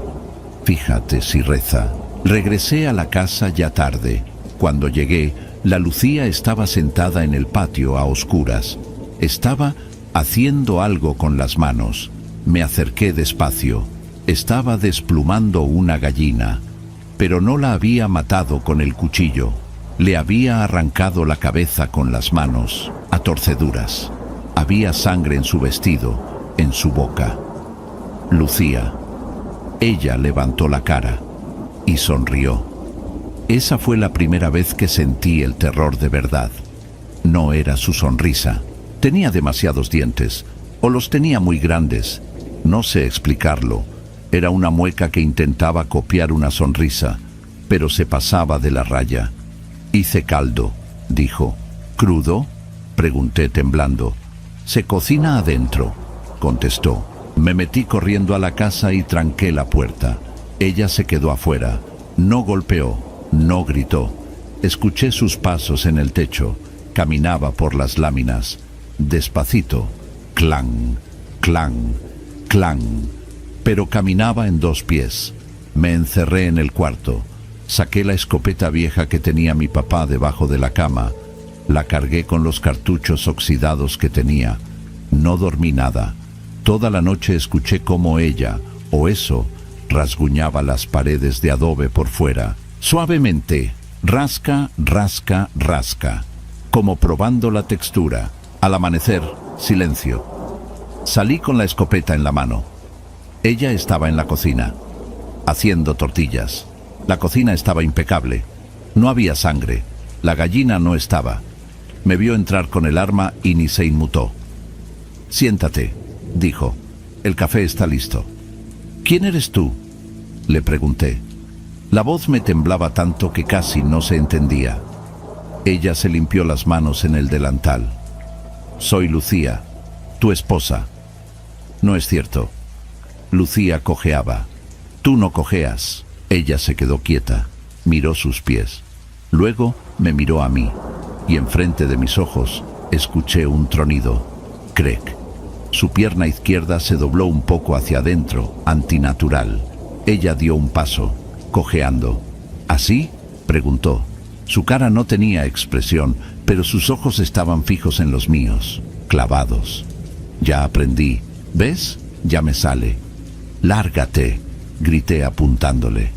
A: Fíjate si reza». Regresé a la casa ya tarde. Cuando llegué, la Lucía estaba sentada en el patio a oscuras. Estaba haciendo algo con las manos. Me acerqué despacio. Estaba desplumando una gallina, pero no la había matado con el cuchillo. Le había arrancado la cabeza con las manos, a torceduras. Había sangre en su vestido, en su boca. Lucía. Ella levantó la cara y sonrió. Esa fue la primera vez que sentí el terror de verdad. No era su sonrisa. Tenía demasiados dientes, o los tenía muy grandes. No sé explicarlo. Era una mueca que intentaba copiar una sonrisa, pero se pasaba de la raya. «Hice caldo», dijo. «¿Crudo?», pregunté temblando. «Se cocina adentro», contestó. Me metí corriendo a la casa y tranqué la puerta. Ella se quedó afuera. No golpeó, no gritó. Escuché sus pasos en el techo. Caminaba por las láminas. Despacito. Clang, clang, clang. Pero caminaba en 2 pies. Me encerré en el cuarto. Saqué la escopeta vieja que tenía mi papá debajo de la cama. La cargué con los cartuchos oxidados que tenía. No dormí nada. Toda la noche escuché cómo ella, o eso, rasguñaba las paredes de adobe por fuera. Suavemente, rasca, rasca, rasca, como probando la textura. Al amanecer, silencio. Salí con la escopeta en la mano. Ella estaba en la cocina, haciendo tortillas. La cocina estaba impecable. No había sangre. La gallina no estaba. Me vio entrar con el arma y ni se inmutó. «Siéntate», dijo. «El café está listo». «¿Quién eres tú?», le pregunté. La voz me temblaba tanto que casi no se entendía. Ella se limpió las manos en el delantal. «Soy Lucía, tu esposa». «No es cierto». Lucía cojeaba. «Tú no cojeas». Ella se quedó quieta, miró sus pies. Luego me miró a mí, y enfrente de mis ojos escuché un tronido. «Crec». Su pierna izquierda se dobló un poco hacia adentro, antinatural. Ella dio un paso, cojeando. «¿Así?», preguntó. Su cara no tenía expresión, pero sus ojos estaban fijos en los míos, clavados. «Ya aprendí. ¿Ves? Ya me sale». «Lárgate», grité apuntándole.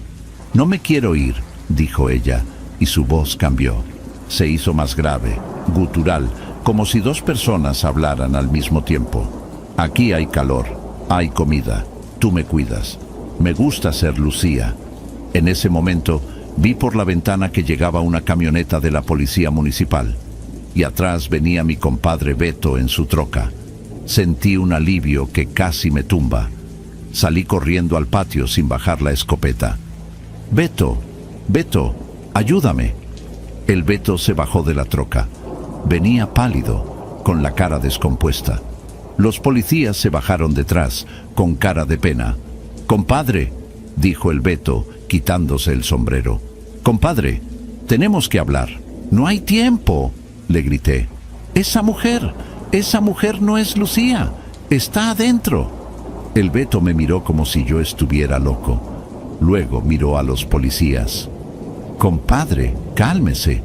A: «No me quiero ir», dijo ella, y su voz cambió. Se hizo más grave, gutural, como si dos personas hablaran al mismo tiempo. «Aquí hay calor, hay comida, tú me cuidas. Me gusta ser Lucía». En ese momento vi por la ventana que llegaba una camioneta de la policía municipal, y atrás venía mi compadre Beto en su troca. Sentí un alivio que casi me tumba. Salí corriendo al patio sin bajar la escopeta. «Beto, Beto, ayúdame». El Beto se bajó de la troca. Venía pálido, con la cara descompuesta. Los policías se bajaron detrás, con cara de pena. «Compadre», dijo el Beto, quitándose el sombrero. «Compadre, tenemos que hablar». «No hay tiempo», le grité. esa mujer no es Lucía, está adentro». El Beto me miró como si yo estuviera loco. Luego miró a los policías. «Compadre, cálmese»,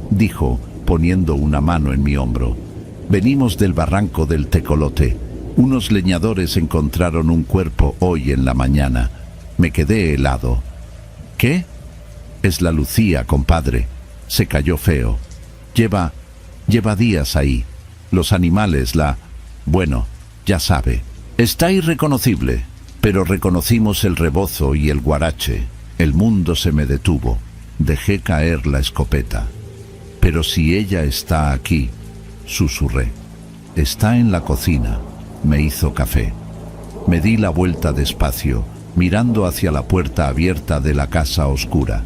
A: dijo, poniendo una mano en mi hombro. «Venimos del barranco del Tecolote. Unos leñadores encontraron un cuerpo hoy en la mañana». Me quedé helado. «¿Qué?». «Es la Lucía, compadre. Se cayó feo. Lleva días ahí. Los animales bueno, ya sabe. Está irreconocible, pero reconocimos el rebozo y el guarache». El mundo se me detuvo. Dejé caer la escopeta. «Pero si ella está aquí», susurré. «Está en la cocina». Me hizo café. Me di la vuelta despacio, mirando hacia la puerta abierta de la casa oscura.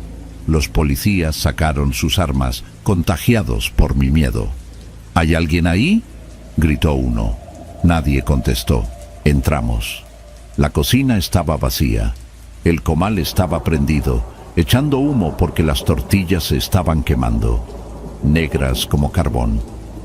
A: Los policías sacaron sus armas, contagiados por mi miedo. «¿Hay alguien ahí?», gritó uno. Nadie contestó. Entramos. La cocina estaba vacía. El comal estaba prendido, echando humo porque las tortillas se estaban quemando, negras como carbón.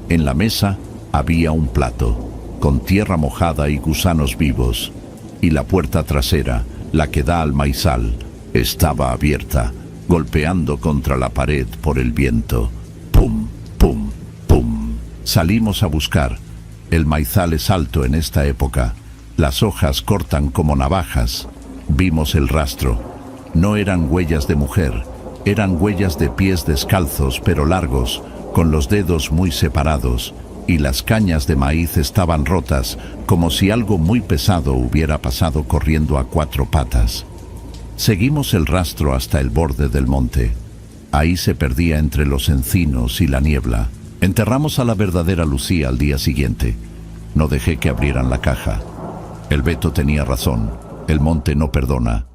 A: En la mesa había un plato, con tierra mojada y gusanos vivos, y la puerta trasera, la que da al maizal, estaba abierta, golpeando contra la pared por el viento. Pum, pum, pum. Salimos a buscar. El maizal es alto en esta época. Las hojas cortan como navajas. Vimos el rastro. No eran huellas de mujer, eran huellas de pies descalzos pero largos, con los dedos muy separados, y las cañas de maíz estaban rotas, como si algo muy pesado hubiera pasado corriendo a cuatro patas. Seguimos el rastro hasta el borde del monte. Ahí se perdía entre los encinos y la niebla. Enterramos a la verdadera Lucía al día siguiente. No dejé que abrieran la caja. El Beto tenía razón. El monte no perdona.